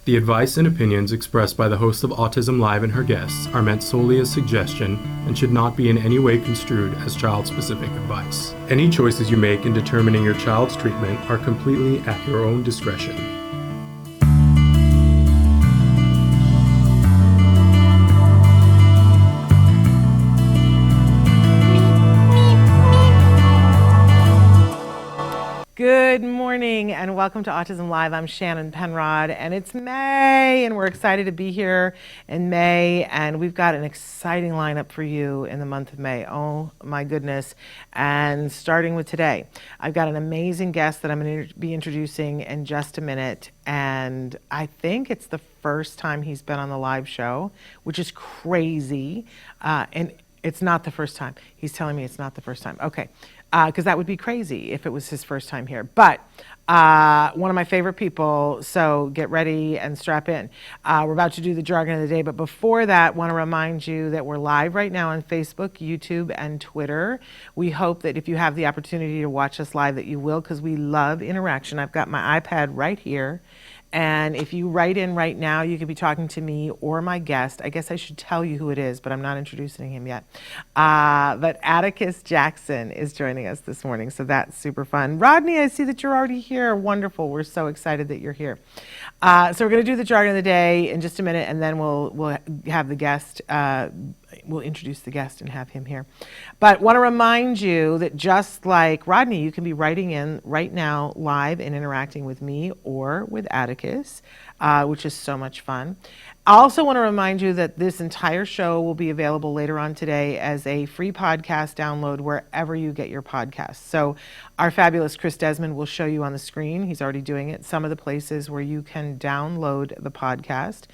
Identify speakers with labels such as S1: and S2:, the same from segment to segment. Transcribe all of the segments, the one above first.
S1: The advice and opinions expressed by the host of Autism Live and her guests are meant solely as suggestion and should not be in any way construed as child-specific advice. Any choices you make in determining your child's treatment are completely at your own discretion.
S2: Good morning and welcome to Autism Live. I'm Shannon Penrod and it's May and we're excited to be here in May, and we've got an exciting lineup for you in the month of May. Oh my goodness. And starting with today, I've got an amazing guest that I'm going to be introducing in just a minute, and I think it's the first time he's been on the live show, which is crazy. And it's not the first time. He's telling me it's not the first time. Okay. Because that would be crazy if it was his first time here. But one of my favorite people, so get ready and strap in. We're about to do the jargon of the day, but before that, want to remind you that we're live right now on Facebook, YouTube, and Twitter. We hope that if you have the opportunity to watch us live that you will, because we love interaction. I've got my iPad right here. And if you write in right now, you could be talking to me or my guest. I guess I should tell you who it is, but I'm not introducing him yet. But Atticus Jackson is joining us this morning, so that's super fun. Rodney, I see that you're already here. Wonderful. We're so excited that you're here. So we're going to do the jargon of the day in just a minute, and then we'll have the guest. We'll introduce the guest and have him here. But want to remind you that just like Rodney, you can be writing in right now live and interacting with me or with Atticus, which is so much fun. I also want to remind you that this entire show will be available later on today as a free podcast download wherever you get your podcasts. So our fabulous Chris Desmond will show you on the screen, he's already doing it, some of the places where you can download the podcast.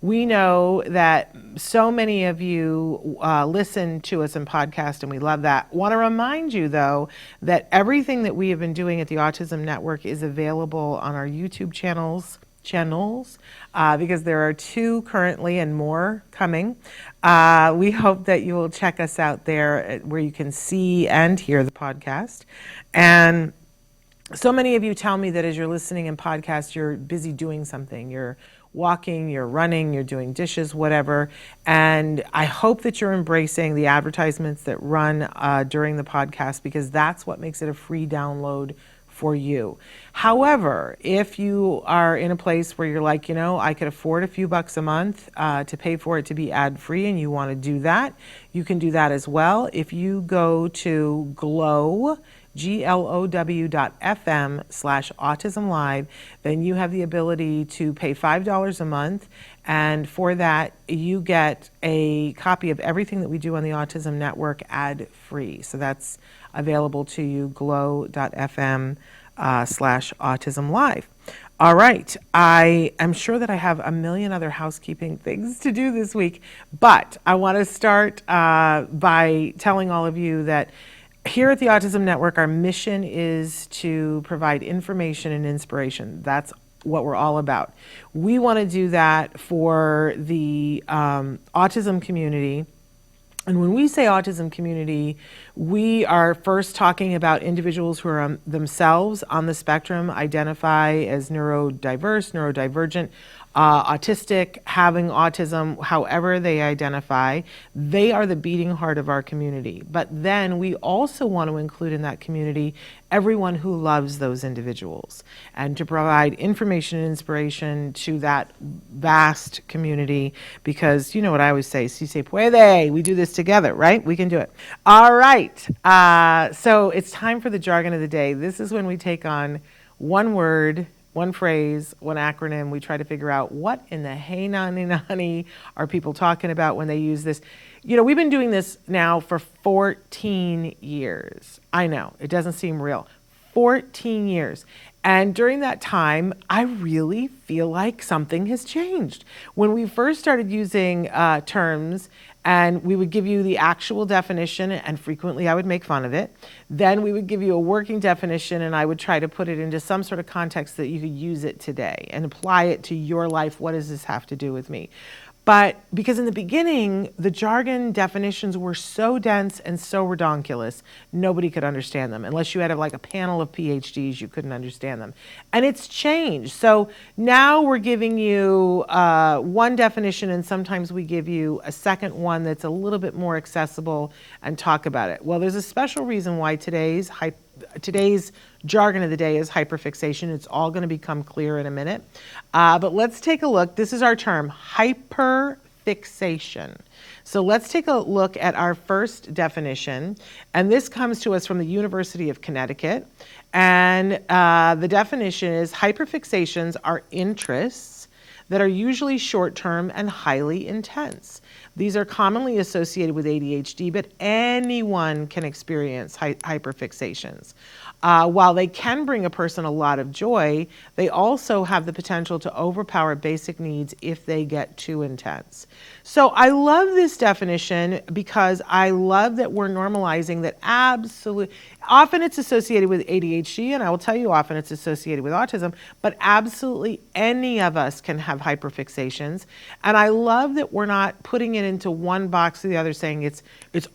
S2: We know that so many of you listen to us in podcast, and we love that. Want to remind you, though, that everything that we have been doing at the Autism Network is available on our YouTube channels, because there are 2 currently and more coming. We hope that you will check us out there where you can see and hear the podcast. And so many of you tell me that as you're listening in podcasts, you're busy doing something. You're walking, you're running, you're doing dishes, whatever. And I hope that you're embracing the advertisements that run during the podcast, because that's what makes it a free download for you. However, if you are in a place where you're like, you know, I could afford a few bucks a month to pay for it to be ad-free, and you want to do that, you can do that as well. If you go to glow.fm/autism-live, then you have the ability to pay $5 a month, and for that you get a copy of everything that we do on the Autism Network ad-free. So that's available to you, glow.fm/autism-live. All right, I am sure that I have a million other housekeeping things to do this week, but I want to start by telling all of you that here at the Autism Network, our mission is to provide information and inspiration. That's what we're all about. We want to do that for the autism community. And when we say autism community, we are first talking about individuals who are themselves on the spectrum, identify as neurodiverse, neurodivergent, autistic, having autism, however they identify. They are the beating heart of our community. But then we also want to include in that community everyone who loves those individuals, and to provide information and inspiration to that vast community, because you know what I always say, si se puede, we do this together, right? We can do it. All right, so it's time for the jargon of the day. This is when we take on one word, one phrase, one acronym. We try to figure out what in the hey nani nani are people talking about when they use this. You know, we've been doing this now for 14 years. I know, it doesn't seem real. 14 years. And during that time, I really feel like something has changed. When we first started using terms, and we would give you the actual definition, and frequently I would make fun of it. Then we would give you a working definition, and I would try to put it into some sort of context that you could use it today and apply it to your life. What does this have to do with me? But because in the beginning, the jargon definitions were so dense and so redonkulous, nobody could understand them. Unless you had like a panel of PhDs, you couldn't understand them. And it's changed. So now we're giving you one definition, and sometimes we give you a second one that's a little bit more accessible and talk about it. Well, there's a special reason why today's jargon of the day is hyperfixation. It's all going to become clear in a minute. But let's take a look. This is our term, hyperfixation. So let's take a look at our first definition. And this comes to us from the University of Connecticut. And the definition is hyperfixations are interests that are usually short-term and highly intense. These are commonly associated with ADHD, but anyone can experience hyperfixations. While they can bring a person a lot of joy, they also have the potential to overpower basic needs if they get too intense. So I love this definition because I love that we're normalizing that often it's associated with ADHD, and I will tell you often it's associated with autism, but absolutely any of us can have hyperfixations. And I love that we're not putting it into one box or the other, saying it's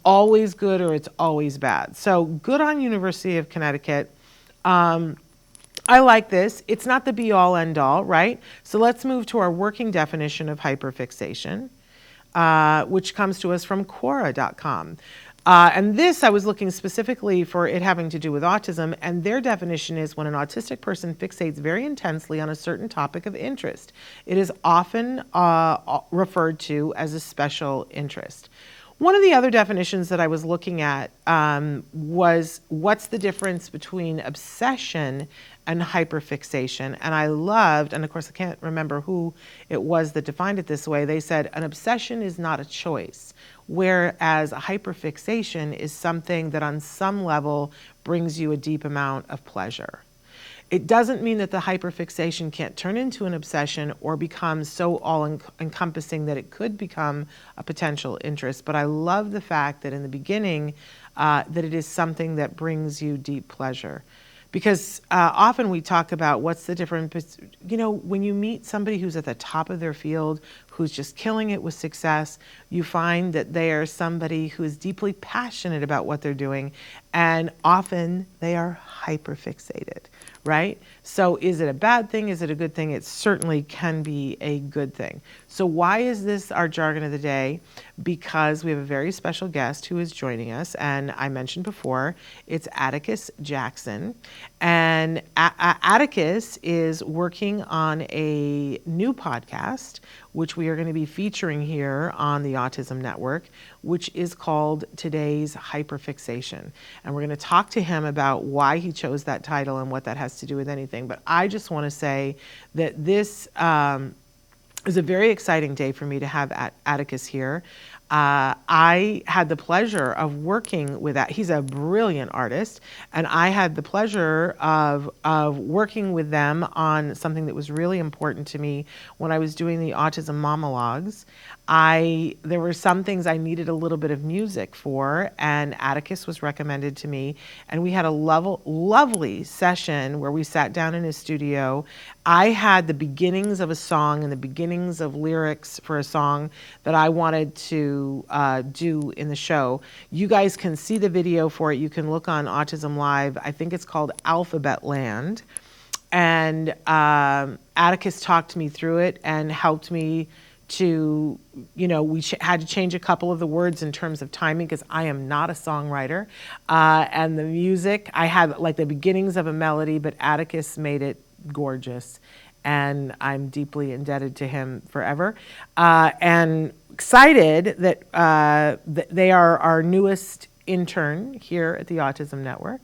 S2: always good or it's always bad. So good on University of Connecticut. I like this. It's not the be all end all, right? So let's move to our working definition of hyperfixation, which comes to us from Quora.com. And this, I was looking specifically for it having to do with autism, and their definition is when an autistic person fixates very intensely on a certain topic of interest. It is often referred to as a special interest. One of the other definitions that I was looking at was what's the difference between obsession and hyperfixation. And I loved, and of course I can't remember who it was that defined it this way, they said an obsession is not a choice, whereas a hyperfixation is something that on some level brings you a deep amount of pleasure. It doesn't mean that the hyperfixation can't turn into an obsession or become so all-encompassing that it could become a potential interest. But I love the fact that in the beginning, that it is something that brings you deep pleasure. Because often we talk about what's the difference, when you meet somebody who's at the top of their field, who's just killing it with success, you find that they are somebody who is deeply passionate about what they're doing, and often they are hyperfixated, right? So is it a bad thing? Is it a good thing? It certainly can be a good thing. So why is this our jargon of the day? Because we have a very special guest who is joining us, and I mentioned before, it's Atticus Jackson. And Atticus is working on a new podcast, which we are going to be featuring here on the Autism Network, which is called Today's Hyperfixation. And we're going to talk to him about why he chose that title and what that has to do with anything. But I just want to say that this is a very exciting day for me to have Atticus here. I had the pleasure of working with that. He's a brilliant artist, and I had the pleasure of working with them on something that was really important to me when I was doing the autism monologues. There were some things I needed a little bit of music for, and Atticus was recommended to me, and we had a lovely session where we sat down in his studio. I had the beginnings of a song and the beginnings of lyrics for a song that I wanted to do in the show. You guys can see the video for it. You can look on Autism Live. I think it's called Alphabet Land. And Atticus talked me through it and helped me to, we had to change a couple of the words in terms of timing because I am not a songwriter. And the music, I had like the beginnings of a melody, but Atticus made it gorgeous. And I'm deeply indebted to him forever. And excited that they are our newest intern here at the Autism Network.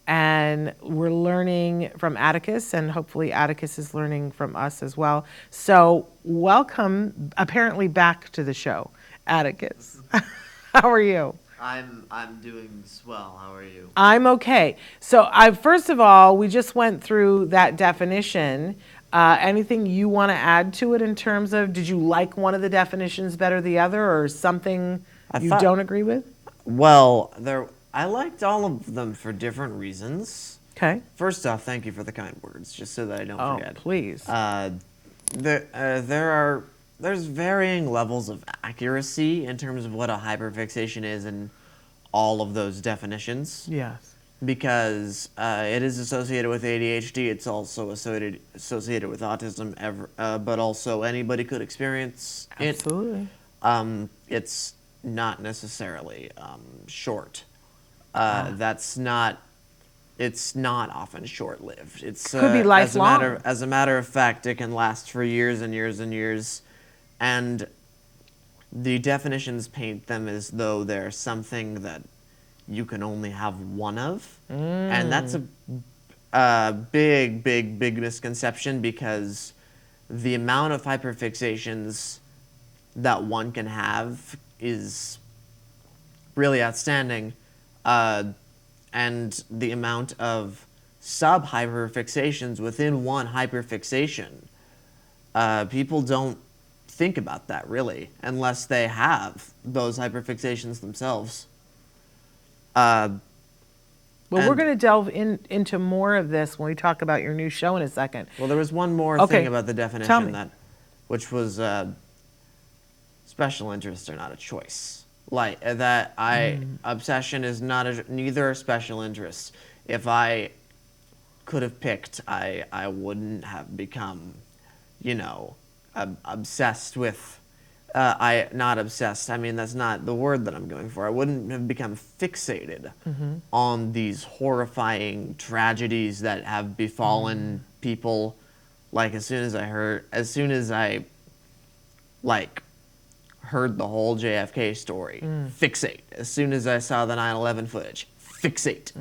S2: And we're learning from Atticus, and hopefully Atticus is learning from us as well. So welcome, apparently, back to the show, Atticus. How are you?
S3: I'm doing swell. How are you?
S2: I'm okay. So first of all, we just went through that definition. Anything you want to add to it in terms of, did you like one of the definitions better than the other, or something you don't agree with?
S3: Well, I liked all of them for different reasons.
S2: Okay.
S3: First off, thank you for the kind words, just so that I don't forget.
S2: Oh, please.
S3: There are there's varying levels of accuracy in terms of what a hyperfixation is in all of those definitions.
S2: Yes.
S3: Because it is associated with ADHD. It's also associated with autism, but also anybody could experience it.
S2: Absolutely.
S3: It's not necessarily short. It's not often short-lived. It's
S2: Could be lifelong.
S3: As a matter of fact, it can last for years and years and years, and the definitions paint them as though they're something that you can only have one of, and that's a big, big, big misconception, because the amount of hyperfixations that one can have is really outstanding, and the amount of sub-hyperfixations within one hyperfixation, people don't think about that really, unless they have those hyperfixations themselves.
S2: Well, we're going to delve into more of this when we talk about your new show in a second.
S3: Well, there was one more thing about the definition which was special interests are not a choice. Like that, obsession is neither a special interest. If I could have picked, I wouldn't have become, obsessed with. Not obsessed. I mean, that's not the word that I'm going for. I wouldn't have become fixated on these horrifying tragedies that have befallen people. Like as soon as I heard the whole JFK story, fixate. As soon as I saw the 9/11 footage, fixate.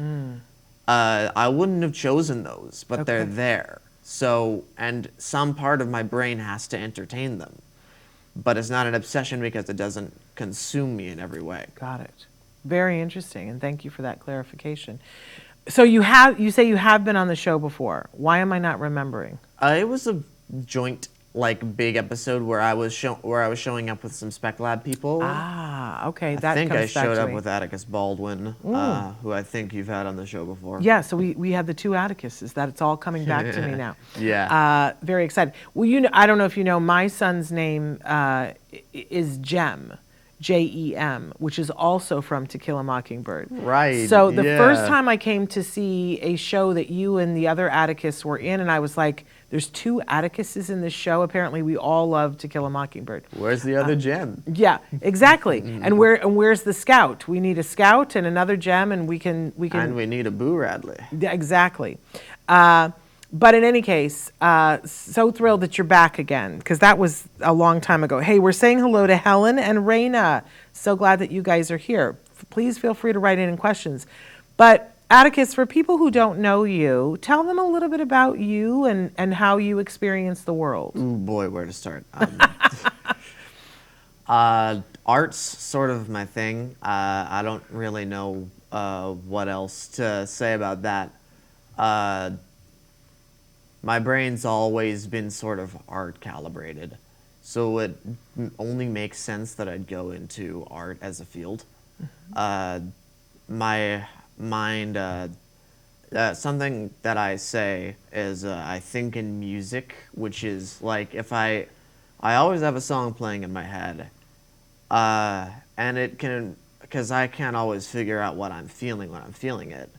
S3: I wouldn't have chosen those, but they're there. So, and some part of my brain has to entertain them. But it's not an obsession because it doesn't consume me in every way.
S2: Got it. Very interesting, and thank you for that clarification. So you say you have been on the show before. Why am I not remembering?
S3: It was a joint, big episode where I was showing up with some Spec Lab people.
S2: Ah, okay.
S3: I think I showed up with Atticus Baldwin, who I think you've had on the show before.
S2: Yeah, so we had the two Atticuses. It's all coming back to me now.
S3: Yeah.
S2: Very excited. Well, I don't know if you know, my son's name is Jem, Jem, which is also from To Kill a Mockingbird.
S3: Right.
S2: So the first time I came to see a show that you and the other Atticus were in, and I was like, there's two Atticuses in this show. Apparently, we all love To Kill a Mockingbird.
S3: Where's the other Jem?
S2: Yeah, exactly. And where's the scout? We need a scout and another Jem, and we can.
S3: And we need a Boo Radley.
S2: Yeah, exactly. But in any case, so thrilled that you're back again, because that was a long time ago. Hey, we're saying hello to Helen and Raina. So glad that you guys are here. Please feel free to write in questions. But Atticus, for people who don't know you, tell them a little bit about you and how you experience the world.
S3: Ooh, boy, where to start? Art's sort of my thing. I don't really know what else to say about that. My brain's always been sort of art calibrated, so it only makes sense that I'd go into art as a field. My mind, something that I say is I think in music, which is like if I always have a song playing in my head, and it can, because I can't always figure out what I'm feeling when I'm feeling it.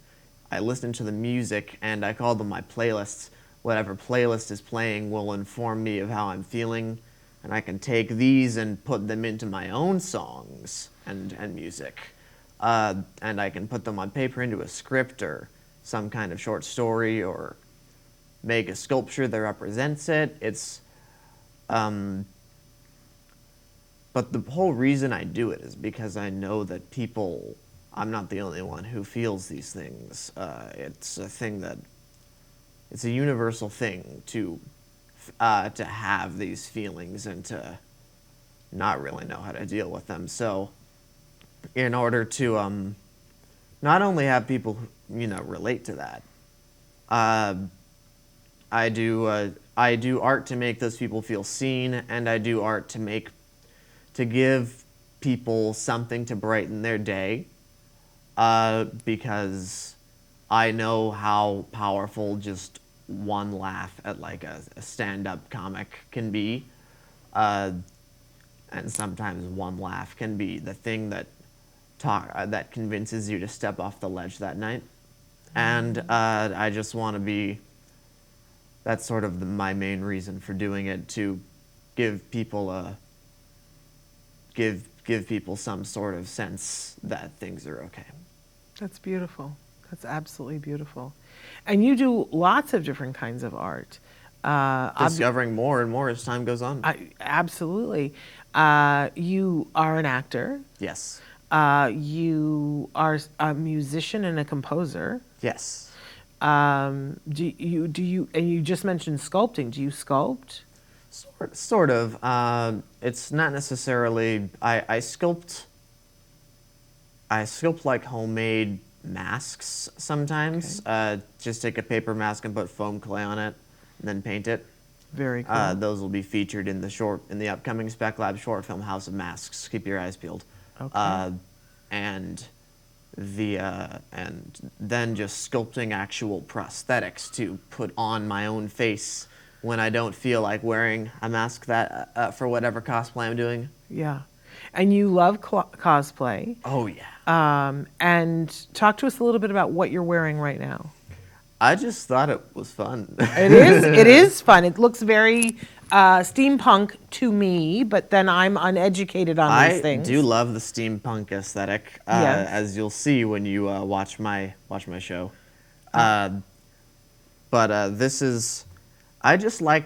S3: I listen to the music and I call them my playlists. Whatever playlist is playing will inform me of how I'm feeling, and I can take these and put them into my own songs and music. And I can put them on paper into a script or some kind of short story or make a sculpture that represents it. It's, but the whole reason I do it is because I know that people, I'm not the only one who feels these things. It's a thing that, it's a universal thing to have these feelings and to not really know how to deal with them. So, in order to not only have people relate to that, I do art to make those people feel seen, and I do art to give people something to brighten their day, because I know how powerful just one laugh at like a stand-up comic can be. And sometimes one laugh can be the thing that convinces you to step off the ledge that night. And I just want to be, that's sort of my main reason for doing it, to give people give people some sort of sense that things are okay.
S2: That's beautiful. That's absolutely beautiful. And you do lots of different kinds of art.
S3: Discovering more and more as time goes on.
S2: Absolutely. You are an actor.
S3: Yes.
S2: You are a musician and a composer.
S3: Yes.
S2: And you just mentioned sculpting. Do you sculpt?
S3: Sort of. It's not necessarily. I sculpt like homemade masks sometimes. Okay. Just take a paper mask and put foam clay on it, and then paint it.
S2: Very cool.
S3: Those will be featured in the upcoming Spec Lab short film House of Masks. Keep your eyes peeled.
S2: Okay.
S3: And then just sculpting actual prosthetics to put on my own face when I don't feel like wearing a mask that for whatever cosplay I'm doing.
S2: Yeah. And you love cosplay.
S3: Oh, yeah.
S2: And talk to us a little bit about what you're wearing right now.
S3: I just thought it was fun.
S2: It is fun. It looks very steampunk to me, but then I'm uneducated on these things.
S3: I do love the steampunk aesthetic,
S2: yes.
S3: as you'll see when you watch my show. This is, I just like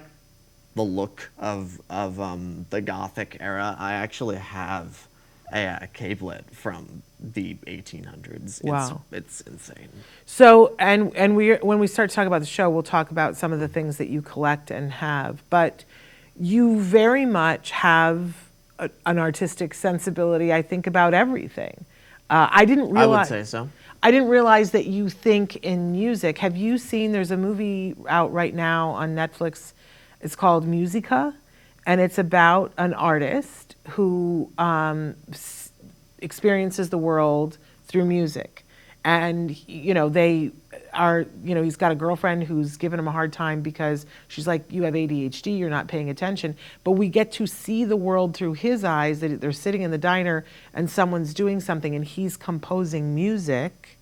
S3: the look of the Gothic era. I actually have a capelet from the 1800s.
S2: Wow.
S3: It's insane. So,
S2: and when we start to talk about the show, we'll talk about some of the things that you collect and have. But you very much have an artistic sensibility, I think, about everything. I didn't realize.
S3: I would say so.
S2: I didn't realize that you think in music. Have you seen? There's a movie out right now on Netflix. It's called Musica, and it's about an artist who experiences the world through music. And, they are, he's got a girlfriend who's giving him a hard time because she's like, you have ADHD, you're not paying attention. But we get to see the world through his eyes, that they're sitting in the diner and someone's doing something and he's composing music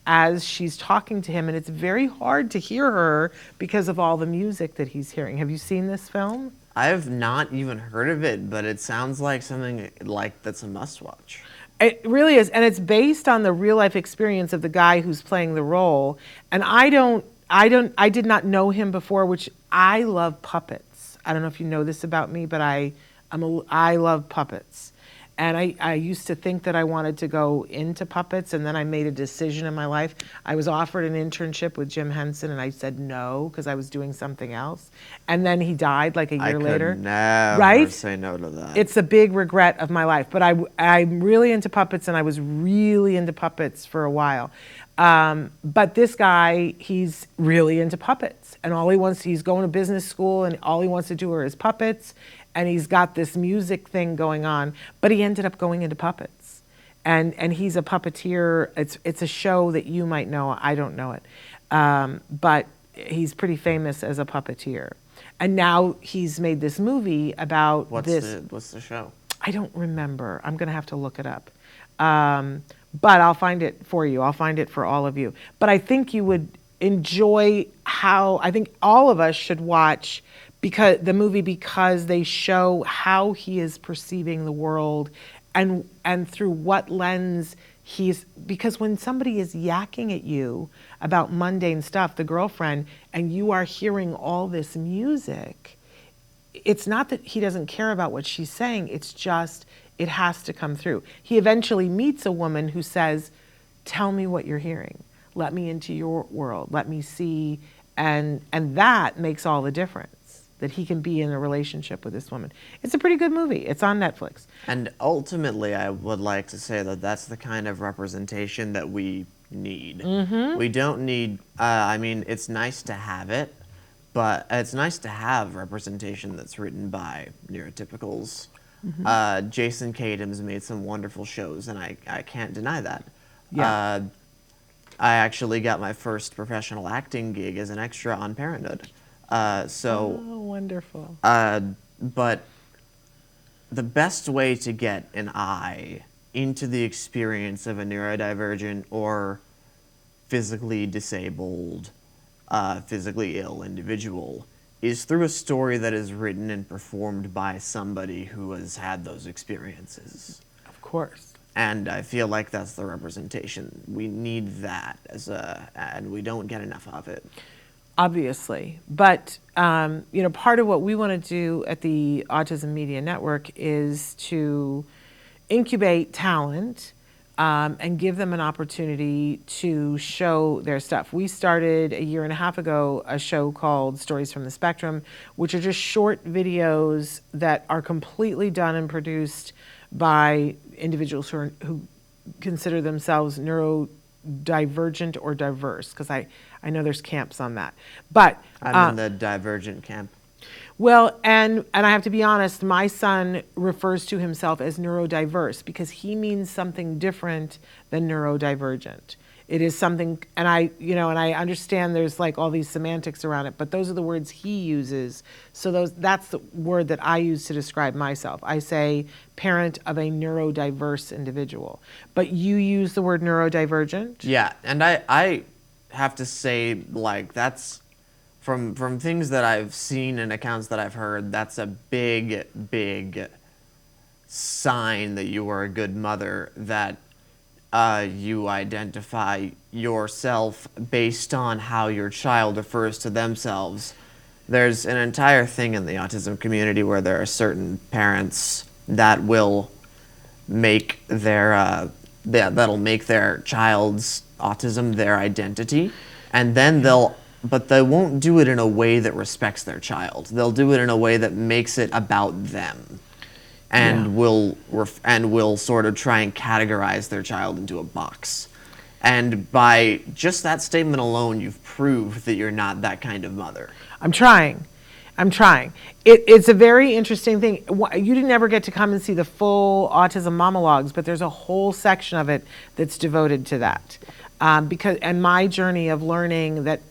S2: as she's talking to him. And it's very hard to hear her because of all the music that he's hearing. Have you seen this film?
S3: I've not even heard of it, but it sounds like something that's a must-watch.
S2: It really is, and it's based on the real life experience of the guy who's playing the role. And I did not know him before, which I love puppets. I don't know if you know this about me, but I love puppets. And I used to think that I wanted to go into puppets, and then I made a decision in my life. I was offered an internship with Jim Henson, and I said no because I was doing something else. And then he died like a year later.
S3: I could never say no to that.
S2: It's a big regret of my life. But I'm really into puppets, and I was really into puppets for a while. But this guy, he's really into puppets. And he's going to business school, and all he wants to do are his puppets. And he's got this music thing going on, but he ended up going into puppets. And he's a puppeteer. It's a show that you might know. I don't know it. But he's pretty famous as a puppeteer. And now he's made this movie about
S3: What's the show?
S2: I don't remember. I'm going to have to look it up. But I'll find it for you. I'll find it for all of you. But I think you would enjoy I think all of us should watch the movie because they show how he is perceiving the world and through what lens because when somebody is yakking at you about mundane stuff, the girlfriend, and you are hearing all this music, it's not that he doesn't care about what she's saying, it's just, it has to come through. He eventually meets a woman who says, tell me what you're hearing. Let me into your world. Let me see. And that makes all the difference, that he can be in a relationship with this woman. It's a pretty good movie. It's on Netflix.
S3: And ultimately, I would like to say that that's the kind of representation that we need. Mm-hmm. We don't need, it's nice to have it, but it's nice to have representation that's written by neurotypicals. Mm-hmm. Jason Kadam's made some wonderful shows, and I can't deny that. Yeah. I actually got my first professional acting gig as an extra on Parenthood.
S2: Oh, wonderful.
S3: But the best way to get an eye into the experience of a neurodivergent or physically disabled, physically ill individual is through a story that is written and performed by somebody who has had those experiences.
S2: Of course.
S3: And I feel like that's the representation. We need that and we don't get enough of it.
S2: Obviously. But, part of what we want to do at the Autism Media Network is to incubate talent and give them an opportunity to show their stuff. We started a year and a half ago a show called Stories from the Spectrum, which are just short videos that are completely done and produced by individuals who consider themselves neurodivergent or diverse, because I know there's camps on that. But
S3: I'm in the divergent camp.
S2: Well, and I have to be honest, my son refers to himself as neurodiverse because he means something different than neurodivergent. It is something, and I understand there's like all these semantics around it, but those are the words he uses. So that's the word that I use to describe myself. I say parent of a neurodiverse individual, but you use the word neurodivergent?
S3: Yeah, and I have to say, like, that's from things that I've seen and accounts that I've heard, that's a big, big sign that you are a good mother, that you identify yourself based on how your child refers to themselves. There's an entire thing in the autism community where there are certain parents that will make that'll make their child's autism their identity, and then but they won't do it in a way that respects their child. They'll do it in a way that makes it about them, and will sort of try and categorize their child into a box. And by just that statement alone, you've proved that you're not that kind of mother.
S2: I'm trying. It's a very interesting thing. You didn't ever get to come and see the full autism monologues, but there's a whole section of it that's devoted to that. And my journey of learning that,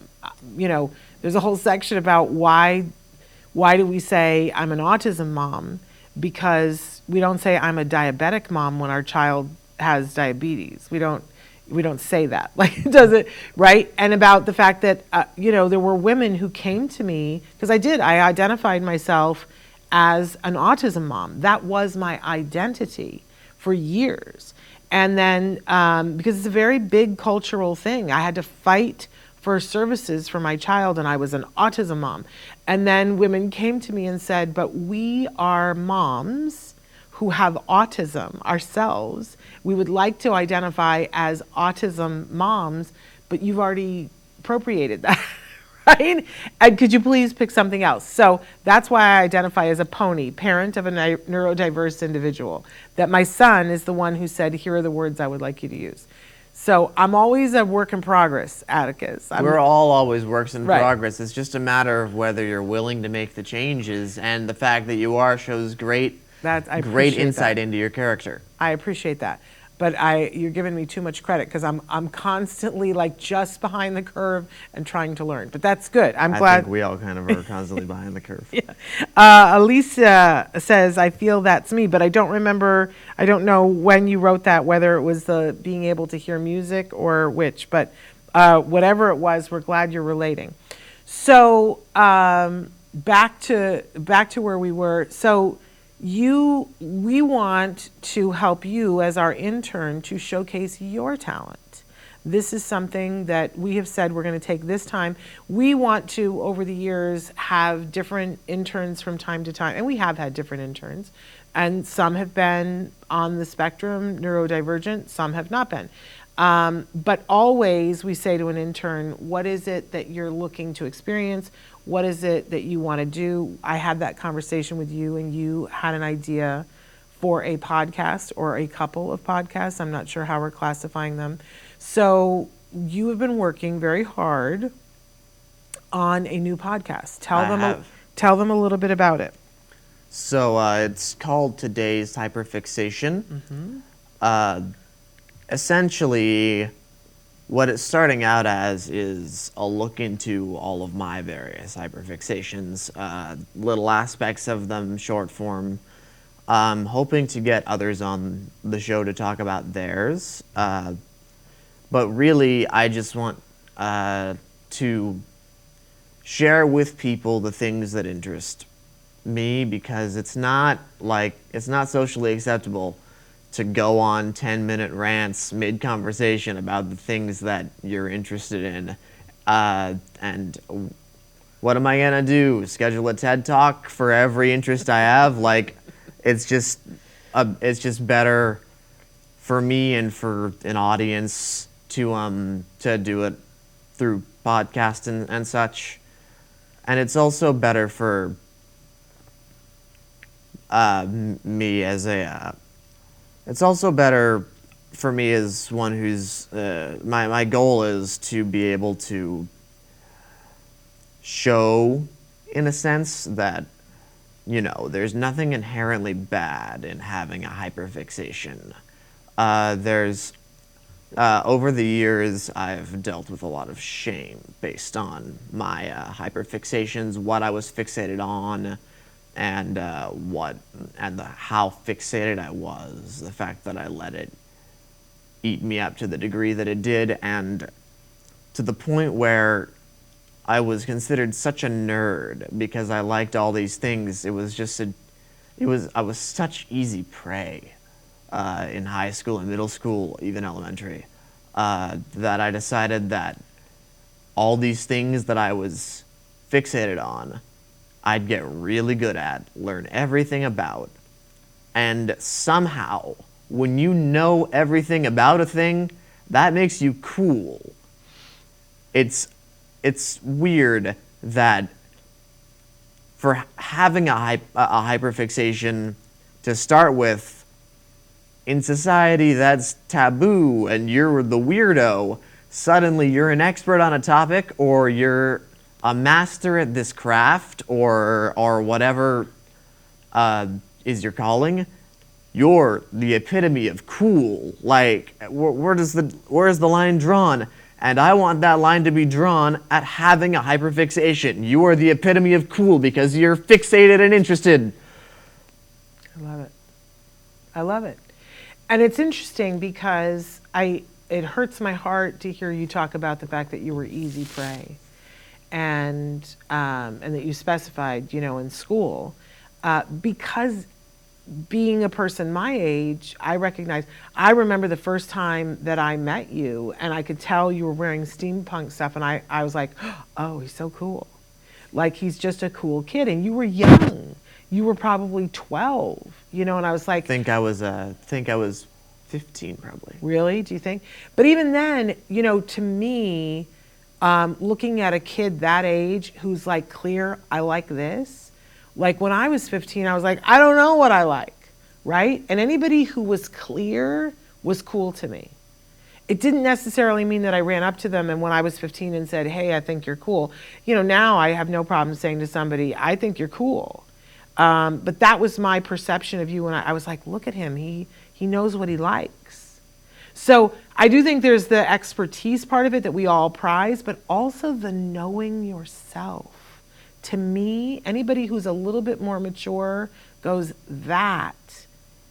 S2: there's a whole section about why do we say I'm an autism mom? Because we don't say I'm a diabetic mom when our child has diabetes. We don't say that. Like, it doesn't, right? And about the fact that, there were women who came to me, because I identified myself as an autism mom. That was my identity for years. And then, because it's a very big cultural thing, I had to fight for services for my child, and I was an autism mom. And then women came to me and said, but we are moms who have autism ourselves. We would like to identify as autism moms, but you've already appropriated that, right? And could you please pick something else? So that's why I identify as a pony, parent of a neurodiverse individual. That my son is the one who said, here are the words I would like you to use. So I'm always a work in progress, Atticus.
S3: We're all always works in
S2: Right.
S3: progress. It's just a matter of whether you're willing to make the changes, and the fact that you are shows great insight into your character.
S2: I appreciate that. But you're giving me too much credit because I'm constantly like just behind the curve and trying to learn. But that's good. I'm glad.
S3: I think we all kind of are constantly behind the curve.
S2: Yeah. Alicia says, I feel that's me, but I don't know when you wrote that, whether it was the being able to hear music or which, but whatever it was, we're glad you're relating. So back to where we were. So we want to help you as our intern to showcase your talent. This is something that we have said we're going to take this time. We want to, over the years, have different interns from time to time, and we have had different interns, and some have been on the spectrum, neurodivergent, some have not been. But always we say to an intern, what is it that you're looking to experience? What is it that you want to do? I had that conversation with you, and you had an idea for a podcast or a couple of podcasts. I'm not sure how we're classifying them. So you have been working very hard on a new podcast. Tell them a little bit about it.
S3: So it's called Today's Hyperfixation. Essentially, what it's starting out as is a look into all of my various hyperfixations, little aspects of them, short form, I'm hoping to get others on the show to talk about theirs. But really, I just want to share with people the things that interest me, because it's not socially acceptable to go on 10-minute rants mid-conversation about the things that you're interested in. And what am I gonna do? Schedule a TED Talk for every interest I have? Like, it's just better for me and for an audience to do it through podcast and such. And it's also better for me as a it's also better for me as one who's my goal is to be able to show, in a sense, that there's nothing inherently bad in having a hyperfixation. There's over the years, I've dealt with a lot of shame based on my hyperfixations, what I was fixated on, and how fixated I was, the fact that I let it eat me up to the degree that it did, and to the point where I was considered such a nerd because I liked all these things. I was such easy prey in high school and middle school, even elementary, that I decided that all these things that I was fixated on, I'd get really good at, learn everything about, and somehow, when you know everything about a thing, that makes you cool. It's weird that for having a hyperfixation to start with, in society that's taboo and you're the weirdo, suddenly you're an expert on a topic, or you're a master at this craft, or whatever is your calling. You're the epitome of cool. Like, where is the line drawn? And I want that line to be drawn at having a hyperfixation. You are the epitome of cool because you're fixated and interested.
S2: I love it. I love it. And it's interesting because it hurts my heart to hear you talk about the fact that you were easy prey, and that you specified, in school, because being a person my age, I remember the first time that I met you, and I could tell you were wearing steampunk stuff, and I was like, oh, he's so cool. Like, he's just a cool kid. And you were young. You were probably 12, and I was like...
S3: I think I was 15, probably.
S2: Really? Do you think? But even then, to me, looking at a kid that age who's like clear, I like this. Like, when I was 15, I was like, I don't know what I like, right? And anybody who was clear was cool to me. It didn't necessarily mean that I ran up to them and when I was 15 and said, hey, I think you're cool. Now I have no problem saying to somebody, I think you're cool. But that was my perception of you, and I was like, look at him. He knows what he likes. So I do think there's the expertise part of it that we all prize, but also the knowing yourself. To me, anybody who's a little bit more mature goes, that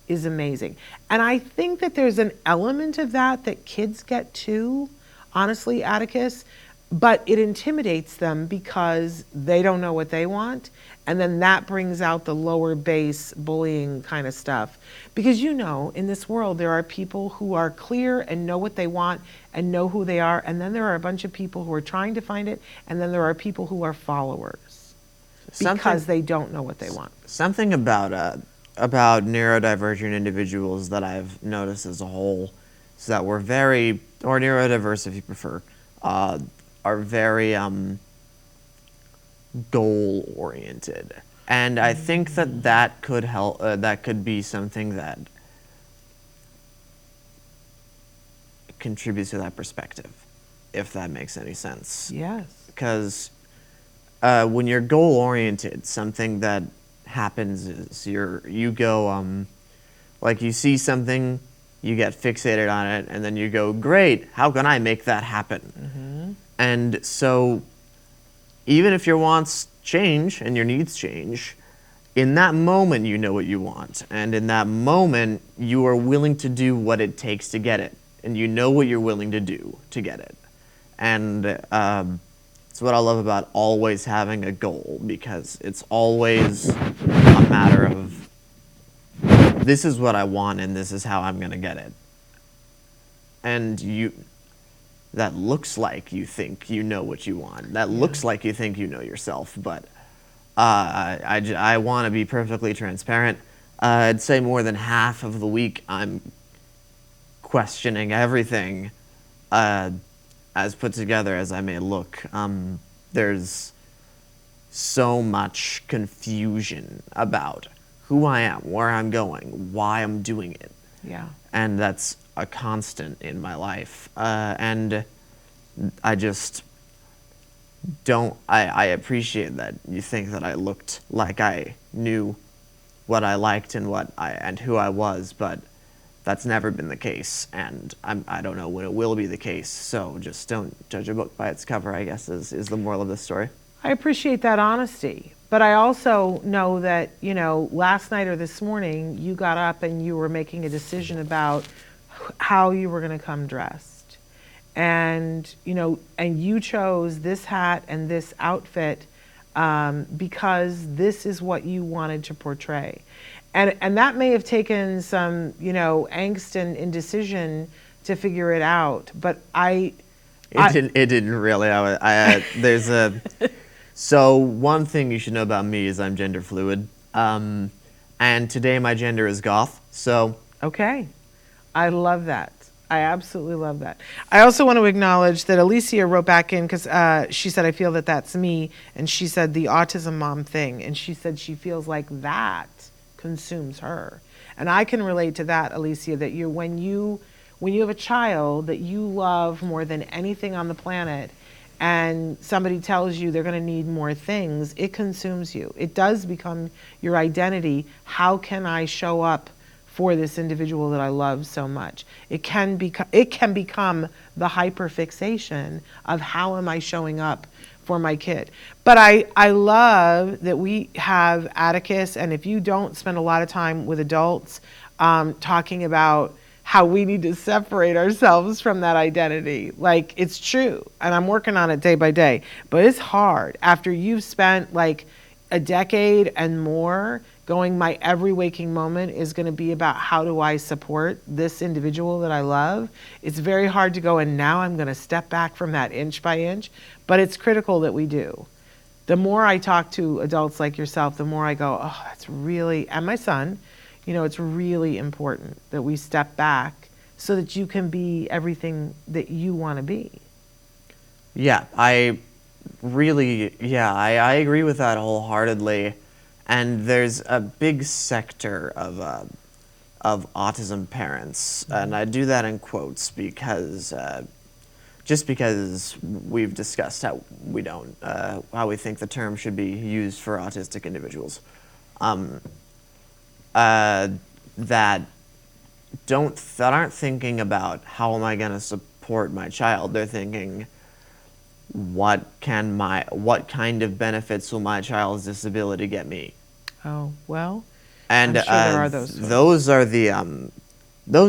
S2: is amazing. And I think that there's an element of that kids get too, honestly, Atticus, but it intimidates them because they don't know what they want. And then that brings out the lower base bullying kind of stuff. Because in this world, there are people who are clear and know what they want and know who they are. And then there are a bunch of people who are trying to find it. And then there are people who are followers because they don't know what they want.
S3: Something about neurodivergent individuals that I've noticed as a whole is that we're very, or neurodiverse if you prefer, are very goal-oriented. And I think that could help, that could be something that contributes to that perspective, if that makes any sense.
S2: Yes.
S3: Because when you're goal-oriented, something that happens is you go, like, you see something, you get fixated on it, and then you go, great, how can I make that happen? Mm-hmm. And so even if your wants change and your needs change, in that moment, you know what you want. And in that moment, you are willing to do what it takes to get it. And you know what you're willing to do to get it. And it's what I love about always having a goal, because it's always a matter of, this is what I want and this is how I'm going to get it. And that looks like you think you know what you want. That looks like you think you know yourself, but I want to be perfectly transparent. I'd say more than half of the week I'm questioning everything as put together as I may look. There's so much confusion about who I am, where I'm going, why I'm doing it.
S2: Yeah.
S3: And that's a constant in my life. And I just don't, I appreciate that you think that I looked like I knew what I liked and who I was, but that's never been the case, and I don't know when it will be the case, so just don't judge a book by its cover, I guess, is the moral of this story.
S2: I appreciate that honesty, but I also know that, you know, last night or this morning, you got up and you were making a decision about how you were going to come dressed. And, you know, and you chose this hat and this outfit because this is what you wanted to portray. And that may have taken some, you know, angst and indecision to figure it out, but it didn't really. So one thing you should know about me is I'm gender fluid, and today my gender is goth. So okay, I love that. I absolutely love that. I also want to acknowledge that Alicia wrote back in because she said, I feel that that's me, and she said the autism mom thing, and she said she feels like that consumes her. And I can relate to that, Alicia, that when you have a child that you love more than anything on the planet, and somebody tells you they're going to need more things, it consumes you. It does become your identity. How can I show up for this individual that I love so much? It can become the hyperfixation of how am I showing up for my kid. But I love that we have Atticus, and if you don't spend a lot of time with adults talking about how we need to separate ourselves from that identity, like, it's true, and I'm working on it day by day, but it's hard after you've spent like a decade and more going, my every waking moment is going to be about how do I support this individual that I love. It's very hard to go, and now I'm going to step back from that inch by inch, but it's critical that we do. The more I talk to adults like yourself, the more I go, oh, that's really, and my son, you know, it's really important that we step back so that you can be everything that you want to be.
S3: Yeah, I agree with that wholeheartedly. And there's a big sector of autism parents, and I do that in quotes because just because we've discussed how we think the term should be used for autistic individuals, that aren't thinking about how am I going to support my child. They're thinking, what kind of benefits will my child's disability get me?
S2: Oh, well,
S3: and
S2: I'm sure there are those folks.
S3: Those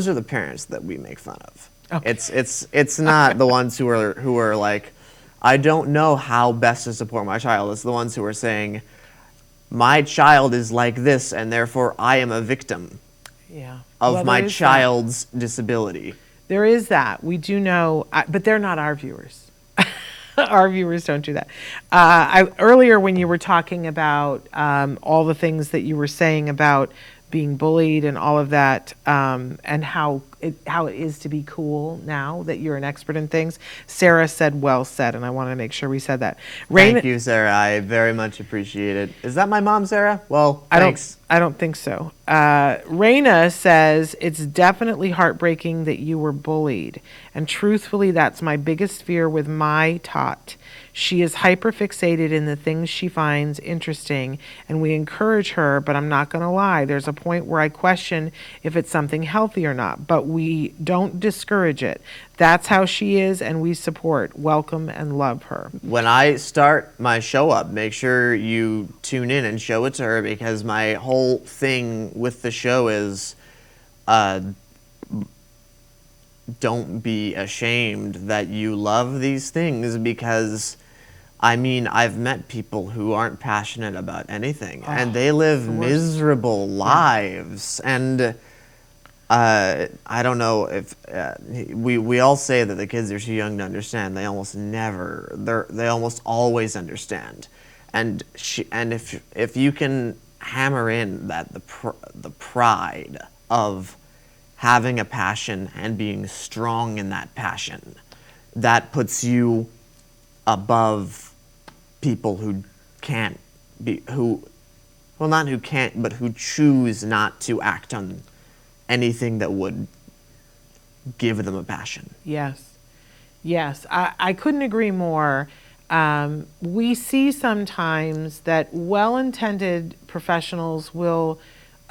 S3: are the parents that we make fun of.
S2: Okay.
S3: It's not the ones who are like, I don't know how best to support my child. It's the ones who are saying, my child is like this, and therefore I am a victim of my child's disability.
S2: There is that. We do know, but they're not our viewers. Our viewers don't do that. Earlier when you were talking about all the things that you were saying about being bullied and all of that, and how it is to be cool now that you're an expert in things, Sarah said, well said, and I want to make sure we said that.
S3: Thank you, Sarah. I very much appreciate it. Is that my mom, Sarah? Well, thanks.
S2: I don't think so. Raina says, it's definitely heartbreaking that you were bullied. And truthfully, that's my biggest fear with my tot. She is hyperfixated in the things she finds interesting, and we encourage her, but I'm not going to lie. There's a point where I question if it's something healthy or not. But we don't discourage it. That's how she is, and we support, welcome, and love her.
S3: When I start my show up, make sure you tune in and show it to her, because my whole thing with the show is don't be ashamed that you love these things, because I mean, I've met people who aren't passionate about anything, and they live miserable lives. And I don't know if we all say that the kids are too young to understand. They almost never. They almost always understand. And if you can hammer in that the pride of having a passion and being strong in that passion, that puts you above people who can't be, not who can't, but who choose not to act on anything that would give them a passion.
S2: Yes. Yes. I couldn't agree more. We see sometimes that well-intended professionals will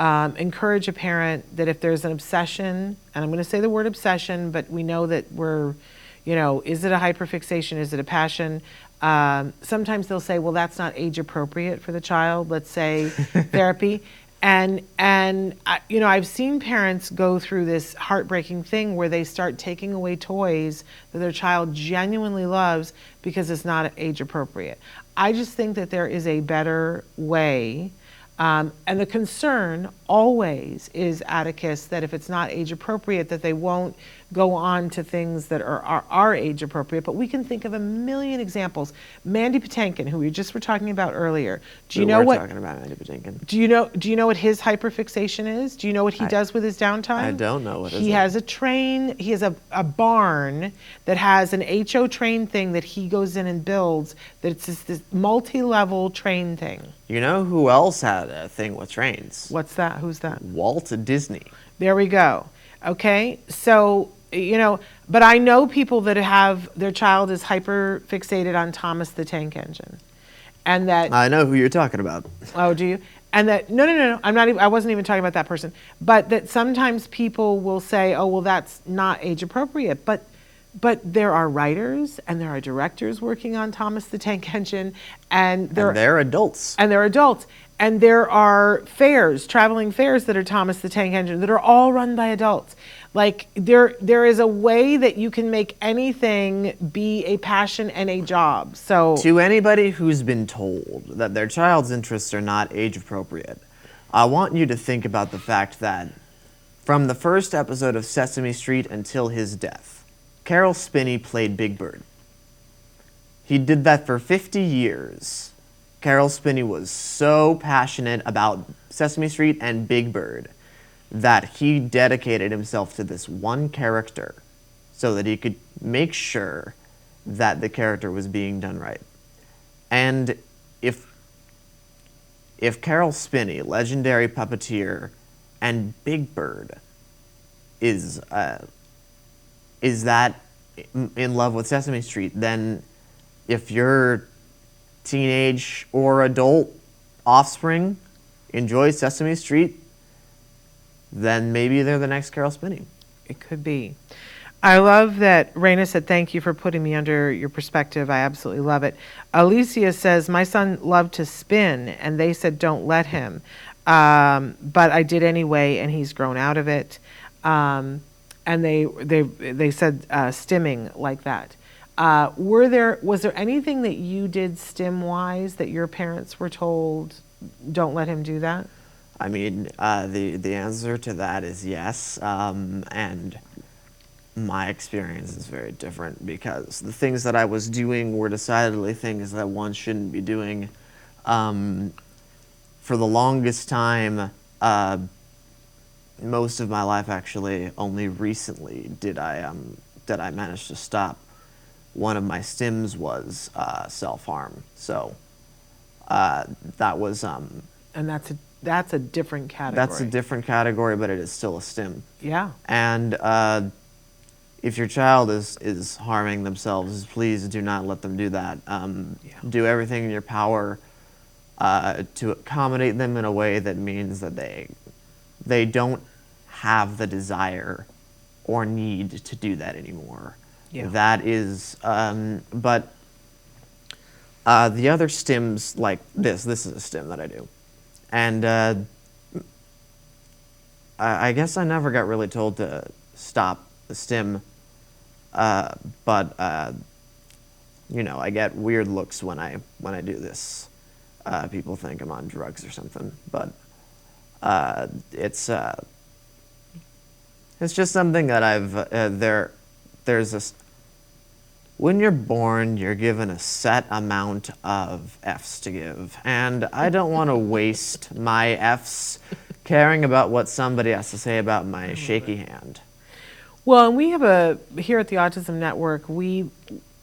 S2: encourage a parent that if there's an obsession, and I'm going to say the word obsession, but we know that is it a hyperfixation? Is it a passion? Sometimes they'll say, well, that's not age appropriate for the child, let's say therapy. And I've seen parents go through this heartbreaking thing where they start taking away toys that their child genuinely loves because it's not age appropriate. I just think that there is a better way. And the concern always is, Atticus, that if it's not age appropriate, that they won't go on to things that are age appropriate. But we can think of a million examples. Mandy Patinkin, who we just were talking about earlier.
S3: We were talking about Mandy Patinkin.
S2: Do you know what his hyperfixation is? Do you know what he does with his downtime?
S3: I don't know what
S2: he has a train. He has a barn that has an HO train thing that he goes in and builds. That's this multi-level train thing.
S3: You know who else had a thing with trains?
S2: What's that? Who's that?
S3: Walt Disney.
S2: There we go. Okay, so but I know people that have their child is hyper fixated on Thomas the Tank Engine, and that
S3: I know who you're talking about.
S2: Oh, do you? And that no, I wasn't even talking about that person. But that sometimes people will say, oh, well, that's not age appropriate, but there are writers and there are directors working on Thomas the Tank Engine, and
S3: they're adults.
S2: And they're adults. And there are traveling fairs that are Thomas the Tank Engine that are all run by adults. Like there is a way that you can make anything be a passion and a job. So
S3: to anybody who's been told that their child's interests are not age appropriate, I want you to think about the fact that from the first episode of Sesame Street until his death, Carol Spinney played Big Bird. He did that for 50 years. Carol Spinney was so passionate about Sesame Street and Big Bird that he dedicated himself to this one character so that he could make sure that the character was being done right. And if Carol Spinney, legendary puppeteer, and Big Bird is that in love with Sesame Street, then if your teenage or adult offspring enjoys Sesame Street, then maybe they're the next Carol Spinney.
S2: It could be. I love that Raina said, thank you for putting me under your perspective. I absolutely love it. Alicia says, my son loved to spin, and they said, don't let him. But I did anyway, and he's grown out of it. And they said stimming like that. Was there anything that you did stim-wise that your parents were told, don't let him do that?
S3: I mean, the answer to that is yes, and my experience is very different because the things that I was doing were decidedly things that one shouldn't be doing. For the longest time, most of my life actually, only recently did I manage to stop. One of my stims was self-harm, so that was.
S2: And that's a different category.
S3: That's a different category, but it is still a stim.
S2: Yeah.
S3: And if your child is harming themselves, please do not let them do that. Do everything in your power to accommodate them in a way that means that they don't have the desire or need to do that anymore.
S2: Yeah.
S3: That is, but the other stims, like this is a stim that I do. And I guess I never got really told to stop the stim, but you know, I get weird looks when I do this. People think I'm on drugs or something, but it's just something that I've there's a. When you're born, you're given a set amount of Fs to give, and I don't want to waste my Fs caring about what somebody has to say about my shaky hand.
S2: Well, and we have here at the Autism Network, we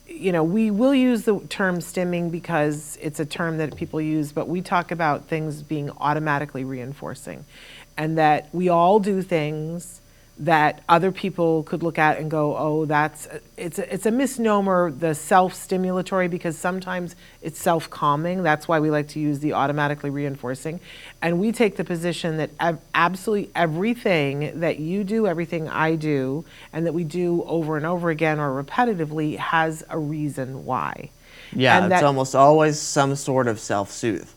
S2: will use the term stimming because it's a term that people use, but we talk about things being automatically reinforcing, and that we all do things that other people could look at and go, oh, it's a misnomer, the self-stimulatory, because sometimes it's self-calming. That's why we like to use the automatically reinforcing. And we take the position that absolutely everything that you do, everything I do, and that we do over and over again or repetitively has a reason why.
S3: Yeah,
S2: and
S3: it's almost always some sort of self-soothe.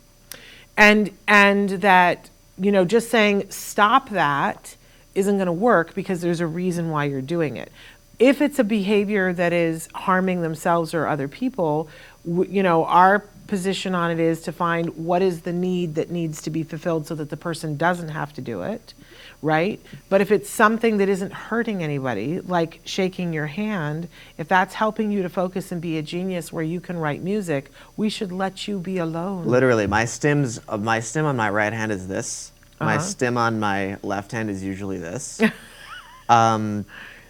S2: And that, just saying stop that isn't going to work because there's a reason why you're doing it. If it's a behavior that is harming themselves or other people, our position on it is to find what is the need that needs to be fulfilled so that the person doesn't have to do it, right? But if it's something that isn't hurting anybody, like shaking your hand, if that's helping you to focus and be a genius where you can write music, we should let you be alone.
S3: Literally, my stim on my right hand is this. My stim on my left hand is usually this,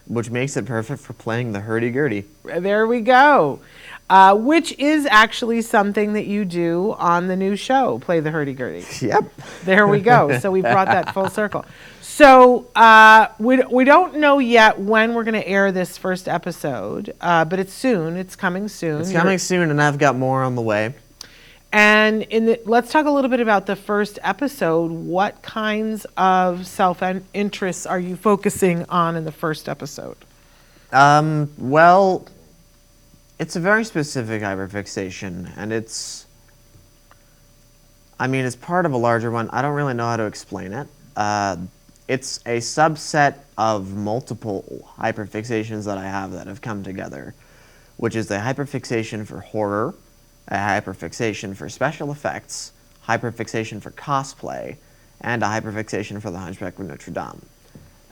S3: which makes it perfect for playing the hurdy-gurdy.
S2: There we go. Which is actually something that you do on the new show, Play the Hurdy-Gurdy.
S3: Yep.
S2: There we go. So we brought that full circle. So we don't know yet when we're going to air this first episode, but it's soon. It's coming soon.
S3: It's coming soon, and I've got more on the way.
S2: And let's talk a little bit about the first episode. What kinds of self-interests are you focusing on in the first episode?
S3: Well, it's a very specific hyperfixation, and it's part of a larger one. I don't really know how to explain it. It's a subset of multiple hyperfixations that I have that have come together, which is a hyperfixation for horror, a hyperfixation for special effects, hyperfixation for cosplay, and a hyperfixation for the Hunchback of Notre Dame.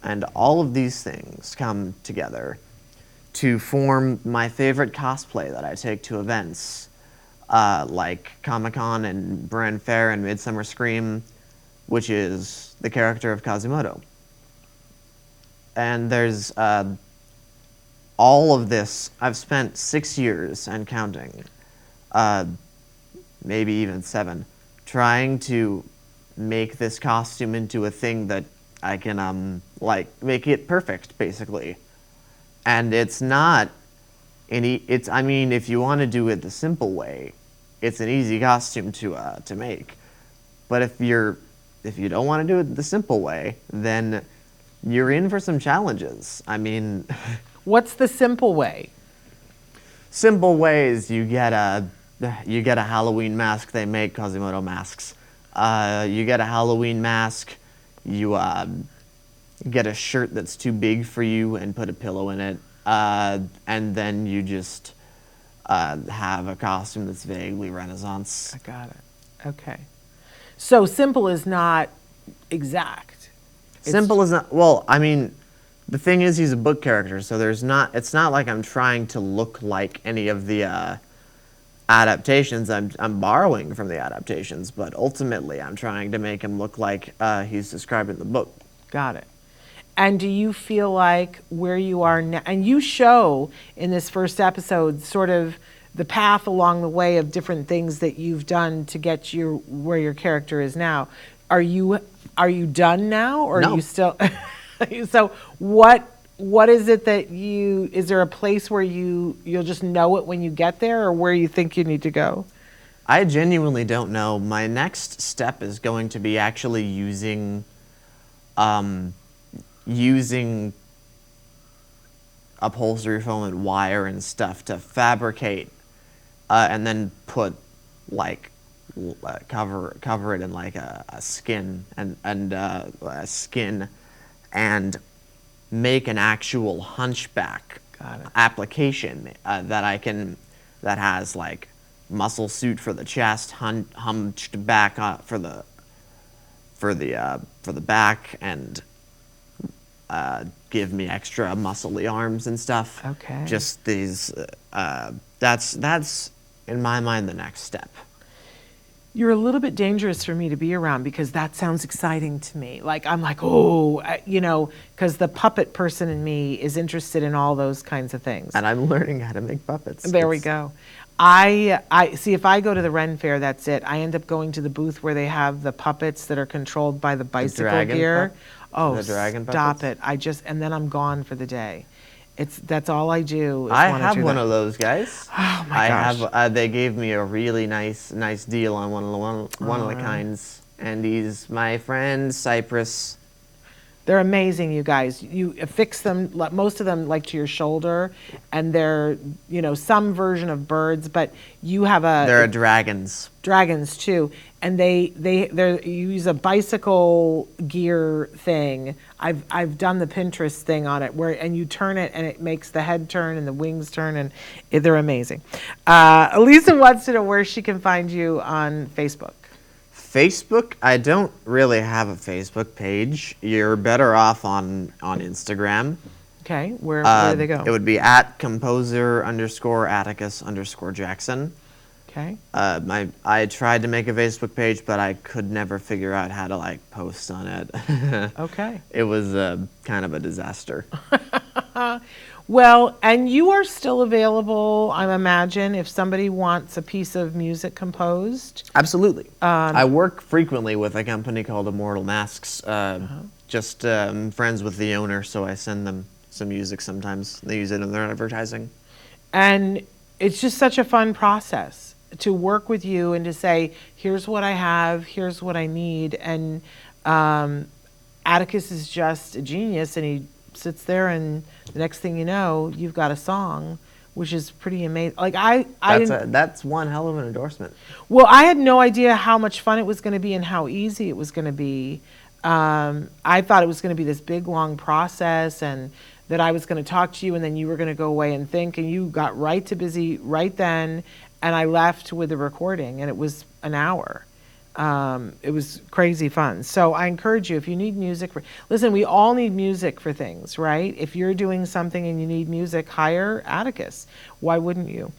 S3: And all of these things come together to form my favorite cosplay that I take to events like Comic-Con and Brand Fair and Midsummer Scream, which is the character of Quasimodo. And there's all of this. I've spent 6 years and counting, maybe even 7, trying to make this costume into a thing that I can make it perfect, basically. And it's not if you want to do it the simple way, it's an easy costume to make. But if you don't want to do it the simple way, then you're in for some challenges.
S2: What's the simple way?
S3: Simple way is you get a Halloween mask. They make Quasimodo masks. You get a Halloween mask. You get a shirt that's too big for you and put a pillow in it. And then you just have a costume that's vaguely Renaissance.
S2: I got it. Okay. So simple is not exact.
S3: Simple is not, well, the thing is he's a book character, so it's not like I'm trying to look like any of the adaptations. I'm borrowing from the adaptations, but ultimately I'm trying to make him look like he's described in the book.
S2: Got it. And do you feel like where you are now, and you show in this first episode sort of the path along the way of different things that you've done to get you where your character is now. Are you done now, or
S3: No.
S2: are you still? So what is it that is there a place where you'll just know it when you get there, or where you think you need to go?
S3: I genuinely don't know. My next step is going to be actually using upholstery foam and wire and stuff to fabricate, and then put like cover it in like a skin and a skin, and make an actual hunchback application that has like muscle suit for the chest, hunched back for the back, and give me extra muscly arms and stuff.
S2: Okay.
S3: Just these. That's in my mind the next step.
S2: You're a little bit dangerous for me to be around because that sounds exciting to me. Like, I'm like, oh, because the puppet person in me is interested in all those kinds of things.
S3: And I'm learning how to make puppets.
S2: There we go. I see, if I go to the Ren Fair, that's it. I end up going to the booth where they have the puppets that are controlled by the bicycle gear.
S3: The dragon
S2: stop
S3: puppets?
S2: it. And then I'm gone for the day. That's all I do. Is
S3: I have one of those, guys.
S2: Oh my gosh.
S3: They gave me a really nice deal on one of the kinds, and he's my friend Cypress.
S2: They're amazing, you guys. You affix them, most of them like to your shoulder, and they're, some version of birds, but you have
S3: They're dragons.
S2: Dragons too, and you use a bicycle gear thing. I've done the Pinterest thing on it and you turn it and it makes the head turn and the wings turn, and they're amazing. Elisa wants to know where she can find you on Facebook.
S3: Facebook, I don't really have a Facebook page. You're better off on Instagram.
S2: Okay, where do they go?
S3: It would be at composer_Atticus_Jackson.
S2: Okay.
S3: I tried to make a Facebook page, but I could never figure out how to post on it.
S2: Okay.
S3: It was kind of a disaster.
S2: Well, and you are still available, I imagine, if somebody wants a piece of music composed.
S3: Absolutely. I work frequently with a company called Immortal Masks. Just friends with the owner, so I send them some music sometimes. They use it in their advertising.
S2: And it's just such a fun process to work with you and to say, here's what I have, here's what I need. And Atticus is just a genius, and he sits there, and the next thing you know, you've got a song, which is pretty amazing.
S3: That's one hell of an endorsement.
S2: Well, I had no idea how much fun it was going to be and how easy it was going to be. I thought it was going to be this big, long process, and that I was going to talk to you, and then you were going to go away and think, and you got right to busy right then, and I left with the recording, and it was an hour. It was crazy fun. So I encourage you, if you need music listen, we all need music for things, right? If you're doing something and you need music, hire Atticus. Why wouldn't you?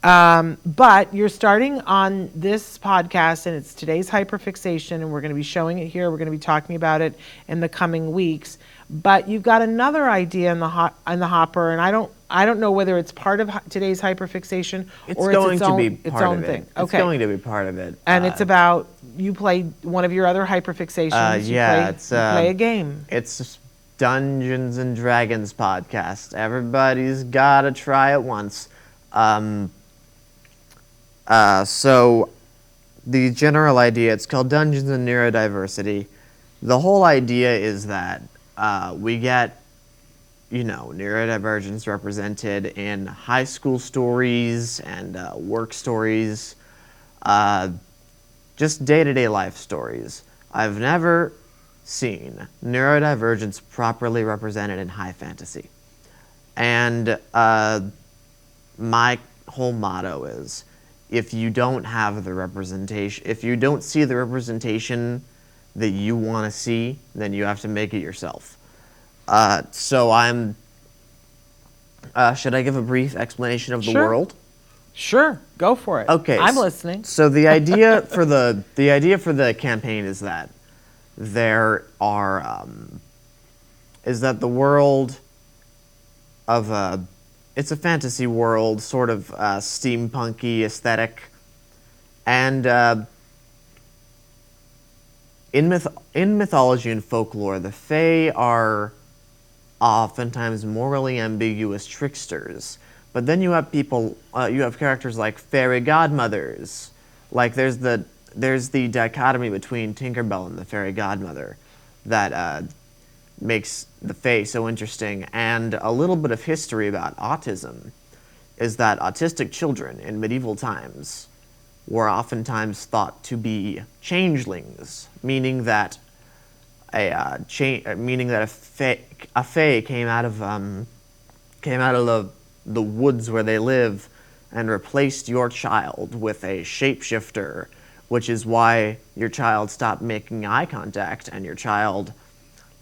S2: But you're starting on this podcast, and it's today's Hyperfixation, and we're going to be showing it here. We're going to be talking about it in the coming weeks. But you've got another idea in the hopper, and I don't know whether it's part of today's Hyperfixation or it's its own thing. Okay.
S3: It's going to be part of it.
S2: And it's about, you play one of your other Hyperfixations. You play a game.
S3: It's Dungeons and Dragons podcast. Everybody's got to try it once. So the general idea, it's called Dungeons and Neurodiversity. The whole idea is that we get, neurodivergence represented in high school stories and work stories, just day-to-day life stories. I've never seen neurodivergence properly represented in high fantasy. And my whole motto is, if you don't have the representation, if you don't see the representation that you want to see, then you have to make it yourself. So I'm... should I give a brief explanation of the world?
S2: Sure, go for it.
S3: Okay,
S2: I'm listening.
S3: So the idea for the campaign is that there are is that the world of it's a fantasy world, sort of steampunky aesthetic, and in mythology and folklore, the Fae are oftentimes morally ambiguous tricksters. But then you have you have characters like fairy godmothers. Like there's the dichotomy between Tinkerbell and the fairy godmother, that makes the Fae so interesting. And a little bit of history about autism is that autistic children in medieval times were oftentimes thought to be changelings, meaning that a fae came out of the woods where they live and replaced your child with a shapeshifter, which is why your child stopped making eye contact and your child,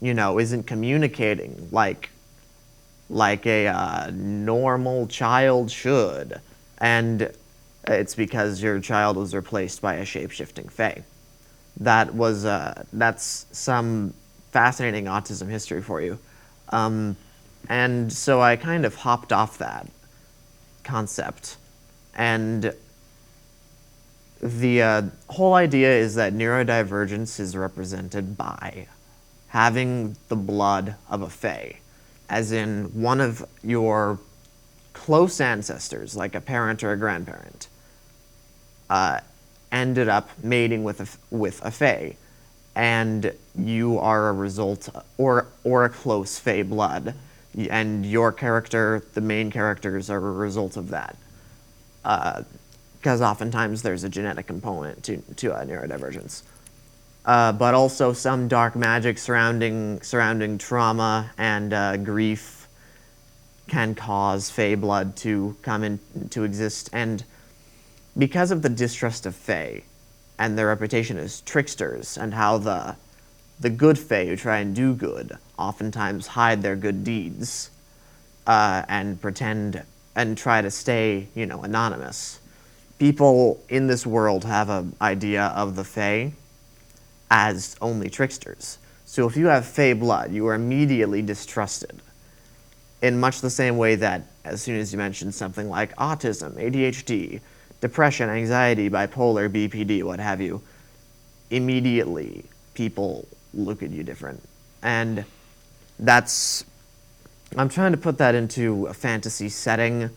S3: isn't communicating like a normal child should. And it's because your child was replaced by a shape-shifting fae. That's some fascinating autism history for you. And so I kind of hopped off that concept. And the whole idea is that neurodivergence is represented by having the blood of a fae, as in one of your close ancestors, like a parent or a grandparent, ended up mating with a fae, and you are a result or a close fae blood, and your character, the main characters, are a result of that. Because oftentimes there's a genetic component to neurodivergence. But also some dark magic surrounding trauma and grief can cause fae blood to come into exist. And because of the distrust of fae and their reputation as tricksters, and how the good fae who try and do good oftentimes hide their good deeds and pretend and try to stay, anonymous. People in this world have an idea of the fae as only tricksters. So if you have fae blood, you are immediately distrusted, in much the same way that as soon as you mention something like autism, ADHD, depression, anxiety, bipolar, BPD, what have you, immediately people look at you different. And I'm trying to put that into a fantasy setting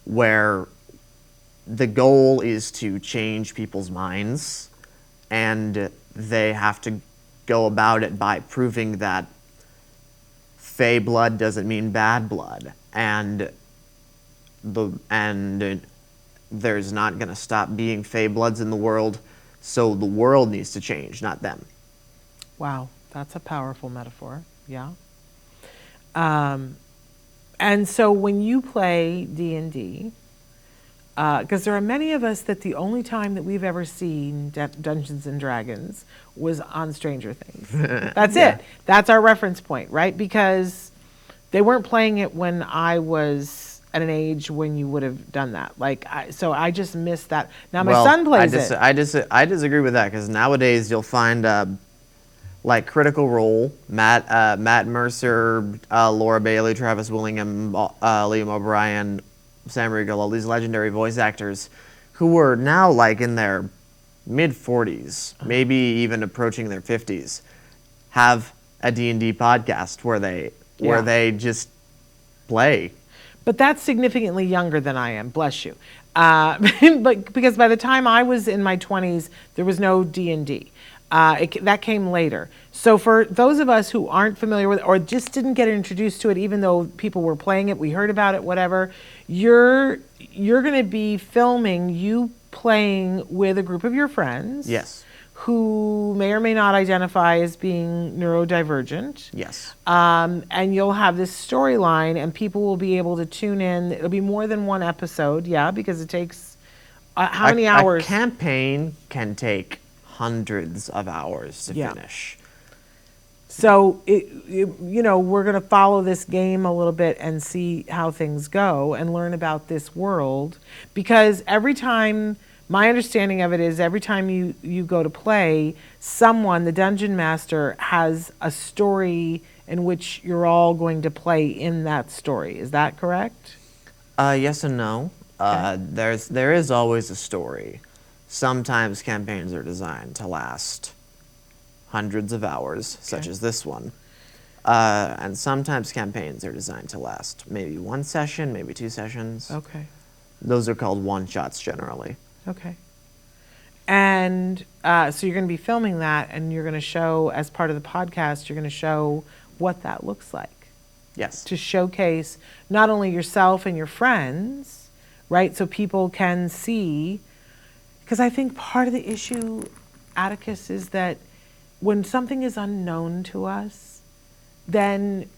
S3: where the goal is to change people's minds, and they have to go about it by proving that fae blood doesn't mean bad blood, and there's not going to stop being fae bloods in the world, so the world needs to change, not them.
S2: Wow, that's a powerful metaphor. Yeah. And so when you play D&D, because there are many of us that the only time that we've ever seen Dungeons and Dragons was on Stranger Things. That's
S3: Yeah.
S2: it. That's our reference point, right? Because they weren't playing it when I was at an age when you would have done that. So I just missed that. Now my son plays it.
S3: I disagree with that, because nowadays you'll find like Critical Role, Matt Mercer, Laura Bailey, Travis Willingham, Liam O'Brien, Sam Riegel, all these legendary voice actors who are now like in their mid-40s, maybe even approaching their 50s, have a D&D podcast where they just play.
S2: But that's significantly younger than I am, bless you. But because by the time I was in my 20s, there was no D&D. That came later. So for those of us who aren't familiar with it, or just didn't get introduced to it, even though people were playing it, we heard about it, whatever, you're going to be filming you playing with a group of your friends.
S3: Yes.
S2: Who may or may not identify as being neurodivergent.
S3: Yes.
S2: And you'll have this storyline, and people will be able to tune in. It'll be more than one episode, yeah, because it takes how many hours?
S3: A campaign can take hundreds of hours to finish.
S2: So, we're going to follow this game a little bit and see how things go and learn about this world. Because every time, my understanding of it is every time you go to play, the dungeon master has a story in which you're all going to play in that story. Is that correct?
S3: Yes and no.
S2: Okay.
S3: There is always a story. Sometimes campaigns are designed to last hundreds of hours, such as this one. And sometimes campaigns are designed to last maybe one session, maybe 2 sessions.
S2: Okay.
S3: Those are called one-shots generally.
S2: Okay. And so you're going to be filming that, and you're going to show, as part of the podcast, you're going to show what that looks like.
S3: Yes.
S2: To showcase not only yourself and your friends, right? So people can see, because I think part of the issue, Atticus, is that when something is unknown to us, then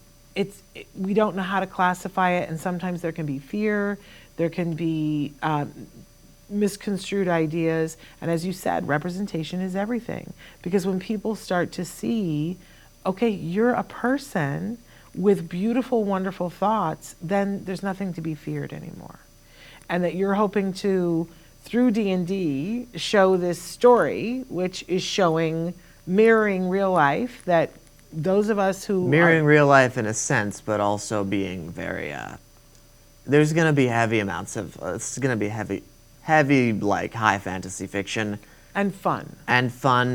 S2: we don't know how to classify it, and sometimes there can be fear, there can be misconstrued ideas, and as you said, representation is everything. Because when people start to see, okay, you're a person with beautiful, wonderful thoughts, then there's nothing to be feared anymore. And that you're hoping to, through D&D, show this story, which is mirroring real life, that those of us who
S3: mirroring real life in a sense, but also being very there's going to be heavy amounts of it's going to be heavy like high fantasy fiction
S2: and fun.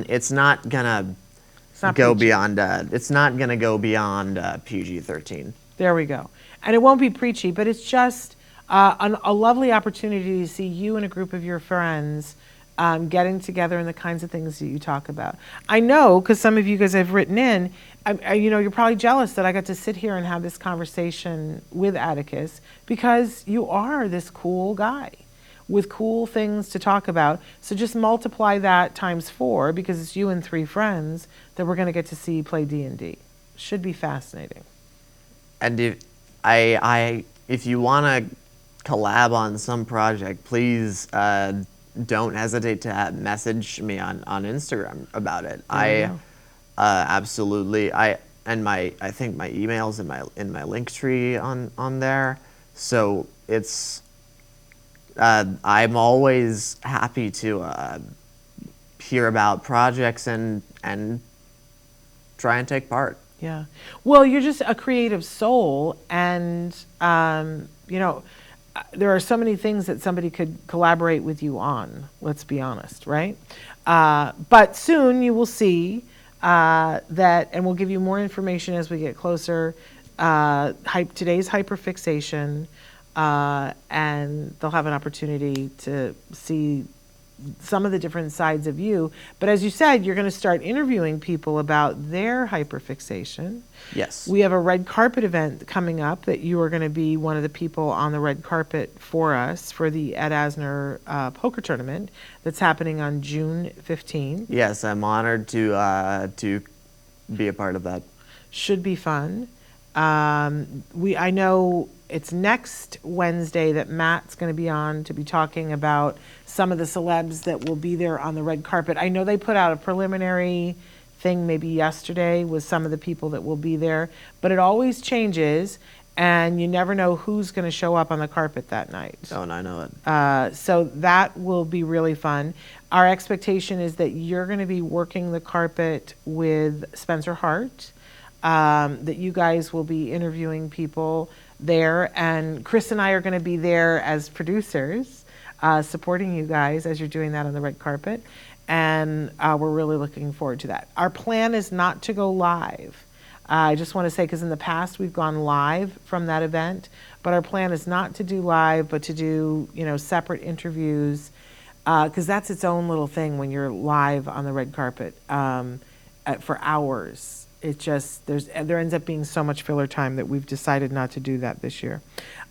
S3: It's not going to go beyond it's not going to go beyond PG-13.
S2: There we go. And it won't be preachy, but it's just a lovely opportunity to see you and a group of your friends getting together and the kinds of things that you talk about. I know, because some of you guys have written in, you're probably jealous that I got to sit here and have this conversation with Atticus, because you are this cool guy with cool things to talk about. So just multiply that times 4, because it's you and 3 friends that we're going to get to see play D&D. Should be fascinating.
S3: And if you want to collab on some project, please don't hesitate to message me on Instagram about it. Absolutely. I think my email's in my LinkTree on there. So it's I'm always happy to hear about projects and try and take part.
S2: Yeah. Well, you're just a creative soul, and there are so many things that somebody could collaborate with you on, let's be honest, right? But soon you will see that, and we'll give you more information as we get closer. Today's Hyperfixation, and they'll have an opportunity to see some of the different sides of you. But as you said, you're going to start interviewing people about their hyperfixation.
S3: Yes.
S2: We have a red carpet event coming up that you are going to be one of the people on the red carpet for us for the Ed Asner poker tournament that's happening on June 15th.
S3: Yes, I'm honored to be a part of that.
S2: Should be fun. I know it's next Wednesday that Matt's going to be on to be talking about some of the celebs that will be there on the red carpet. I know they put out a preliminary thing maybe yesterday with some of the people that will be there, but it always changes, and you never know who's going to show up on the carpet that night.
S3: Oh, and I know it.
S2: So that will be really fun. Our expectation is that you're going to be working the carpet with Spencer Hart, that you guys will be interviewing people there, and Chris and I are going to be there as producers, supporting you guys as you're doing that on the red carpet, and we're really looking forward to that. Our plan is not to go live. I just want to say, because in the past we've gone live from that event, but our plan is not to do live, but to do separate interviews, because that's its own little thing when you're live on the red carpet for hours. It just, there ends up being so much filler time that we've decided not to do that this year.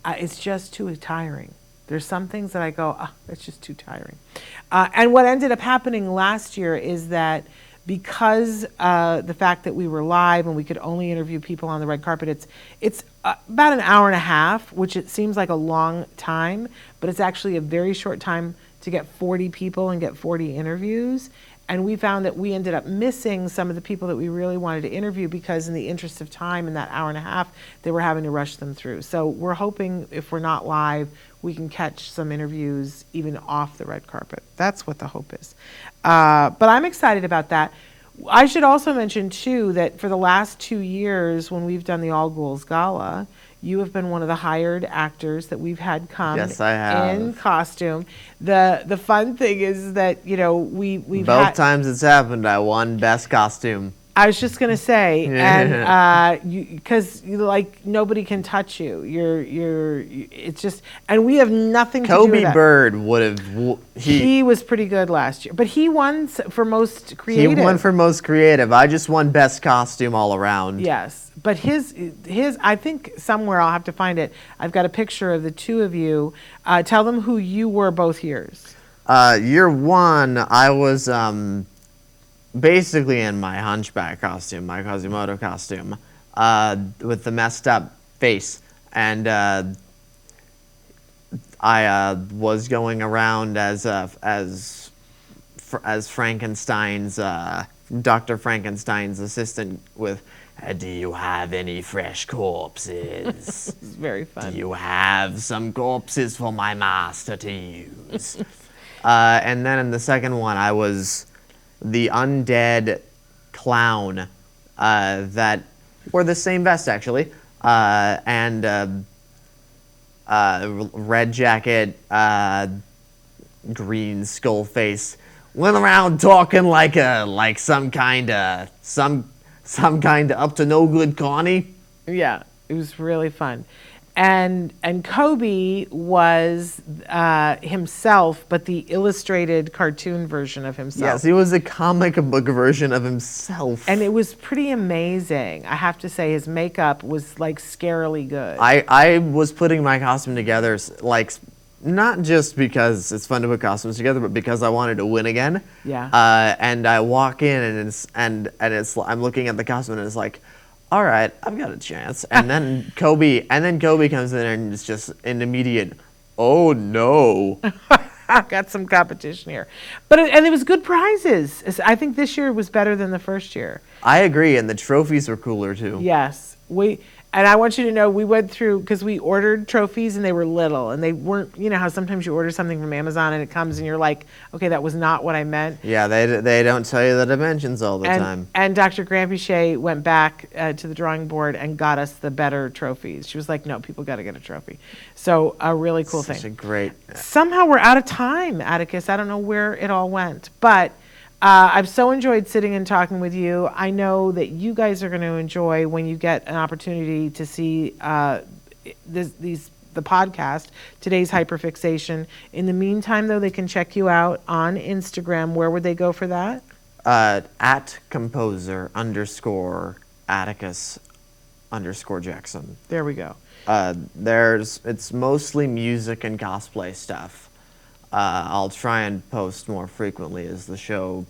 S2: It's just too tiring. There's some things that I go, it's just too tiring. And what ended up happening last year is that because the fact that we were live and we could only interview people on the red carpet, it's about an hour and a half, which it seems like a long time, but it's actually a very short time to get 40 people and get 40 interviews. And we found that we ended up missing some of the people that we really wanted to interview because in the interest of time in that hour and a half, they were having to rush them through. So we're hoping if we're not live, we can catch some interviews even off the red carpet. That's what the hope is. But I'm excited about that. I should also mention, too, that for the last 2 years when we've done the All Ghouls Gala, you have been one of the hired actors that we've had come
S3: Yes, I have.
S2: in costume. The fun thing is that, we've
S3: Both times it's happened, I won Best Costume.
S2: I was just gonna say, and because like nobody can touch you. It's just, and we have nothing to do with
S3: Kobe
S2: that.
S3: Bird would have.
S2: He was pretty good last year, but he won for most creative.
S3: He won for most creative. I just won best costume all around.
S2: Yes, but his I think somewhere I'll have to find it. I've got a picture of the two of you. Tell them who you were both years.
S3: Year one, I was basically in my hunchback costume, my Quasimodo costume, with the messed up face, and I was going around as Frankenstein's Dr. Frankenstein's assistant with. Do you have any fresh corpses?
S2: It's very fun.
S3: Do you have some corpses for my master to use? And then in the second one, I was the undead clown that wore the same vest, actually, and red jacket, green skull face, went around talking like some kind of up to no good Connie.
S2: Yeah, it was really fun. And Kobe was himself, but the illustrated cartoon version of himself.
S3: Yes, he was a comic book version of himself.
S2: And it was pretty amazing. I have to say, his makeup was like scarily good.
S3: I was putting my costume together, like, not just because it's fun to put costumes together, but because I wanted to win again.
S2: Yeah.
S3: And I walk in and it's I'm looking at the costume and it's like, all right, I've got a chance. And then Kobe comes in and it's just an immediate, oh no.
S2: Got some competition here. And it was good prizes. I think this year was better than the first year.
S3: I agree, and the trophies were cooler too.
S2: Yes. And I want you to know, we went through, because we ordered trophies and they were little and they weren't, you know how sometimes you order something from Amazon and it comes and you're like, okay, that was not what I meant.
S3: Yeah, they don't tell you the dimensions all the time.
S2: And Dr. Grampiche went back to the drawing board and got us the better trophies. She was like, no, people got to get a trophy. So a really cool thing.
S3: Such a great.
S2: Somehow we're out of time, Atticus. I don't know where it all went, but I've so enjoyed sitting and talking with you. I know that you guys are going to enjoy when you get an opportunity to see the podcast, today's Hyperfixation. In the meantime, though, they can check you out on Instagram. Where would they go for that?
S3: At composer _ Atticus _ Jackson.
S2: There we go.
S3: It's mostly music and cosplay stuff. I'll try and post more frequently as the show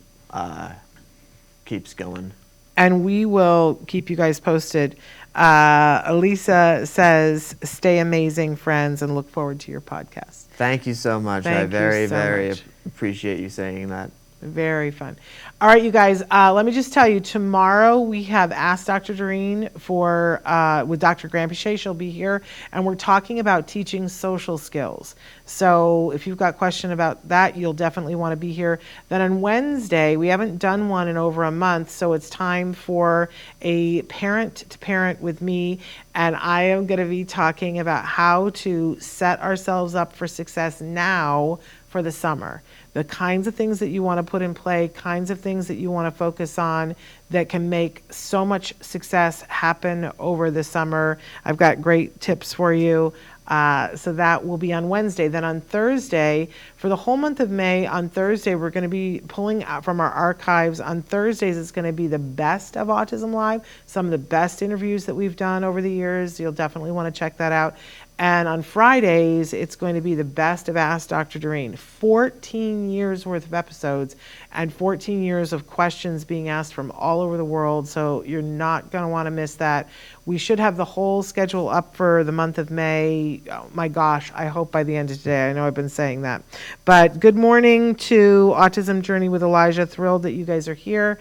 S3: keeps going.
S2: And we will keep you guys posted. Elisa says, stay amazing, friends, and look forward to your podcast.
S3: Thank you so much. I very appreciate you saying that.
S2: Very fun. All right, you guys, let me just tell you, tomorrow we have Ask Dr. Doreen with Dr. Grampiche. She'll be here, and we're talking about teaching social skills. So if you've got a question about that, you'll definitely want to be here. Then on Wednesday, we haven't done one in over a month, so it's time for a parent-to-parent with me, and I am going to be talking about how to set ourselves up for success now for the summer. The kinds of things that you want to put in play, kinds of things that you want to focus on that can make so much success happen over the summer. I've got great tips for you. So that will be on Wednesday. Then on Thursday, for the whole month of May, on Thursday, we're going to be pulling out from our archives. On Thursdays, it's going to be the best of Autism Live, some of the best interviews that we've done over the years. You'll definitely want to check that out. And on Fridays, it's going to be the best of Ask Dr. Doreen. 14 years worth of episodes and 14 years of questions being asked from all over the world. So you're not going to want to miss that. We should have the whole schedule up for the month of May. Oh my gosh, I hope by the end of today. I know I've been saying that. But good morning to Autism Journey with Elijah. Thrilled that you guys are here.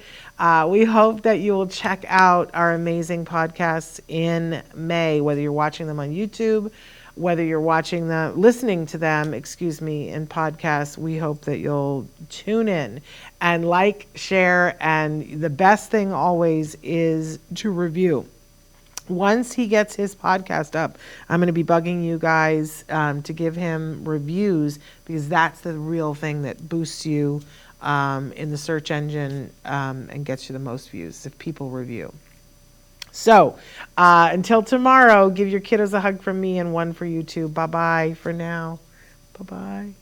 S2: We hope that you will check out our amazing podcasts in May, whether you're watching them on YouTube, whether you're listening to them, in podcasts. We hope that you'll tune in and like, share, and the best thing always is to review. Once he gets his podcast up, I'm going to be bugging you guys to give him reviews, because that's the real thing that boosts you in the search engine and gets you the most views if people review. So until tomorrow, give your kiddos a hug from me and one for you too. Bye-bye for now. Bye-bye.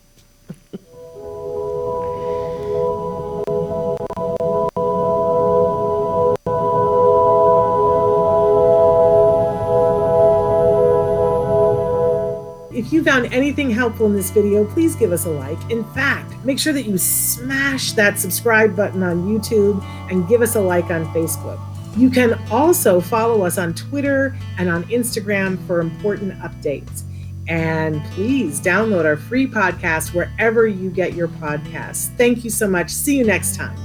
S2: If you found anything helpful in this video, please give us a like. In fact, make sure that you smash that subscribe button on YouTube and give us a like on Facebook. You can also follow us on Twitter and on Instagram for important updates. And please download our free podcast wherever you get your podcasts. Thank you so much. See you next time.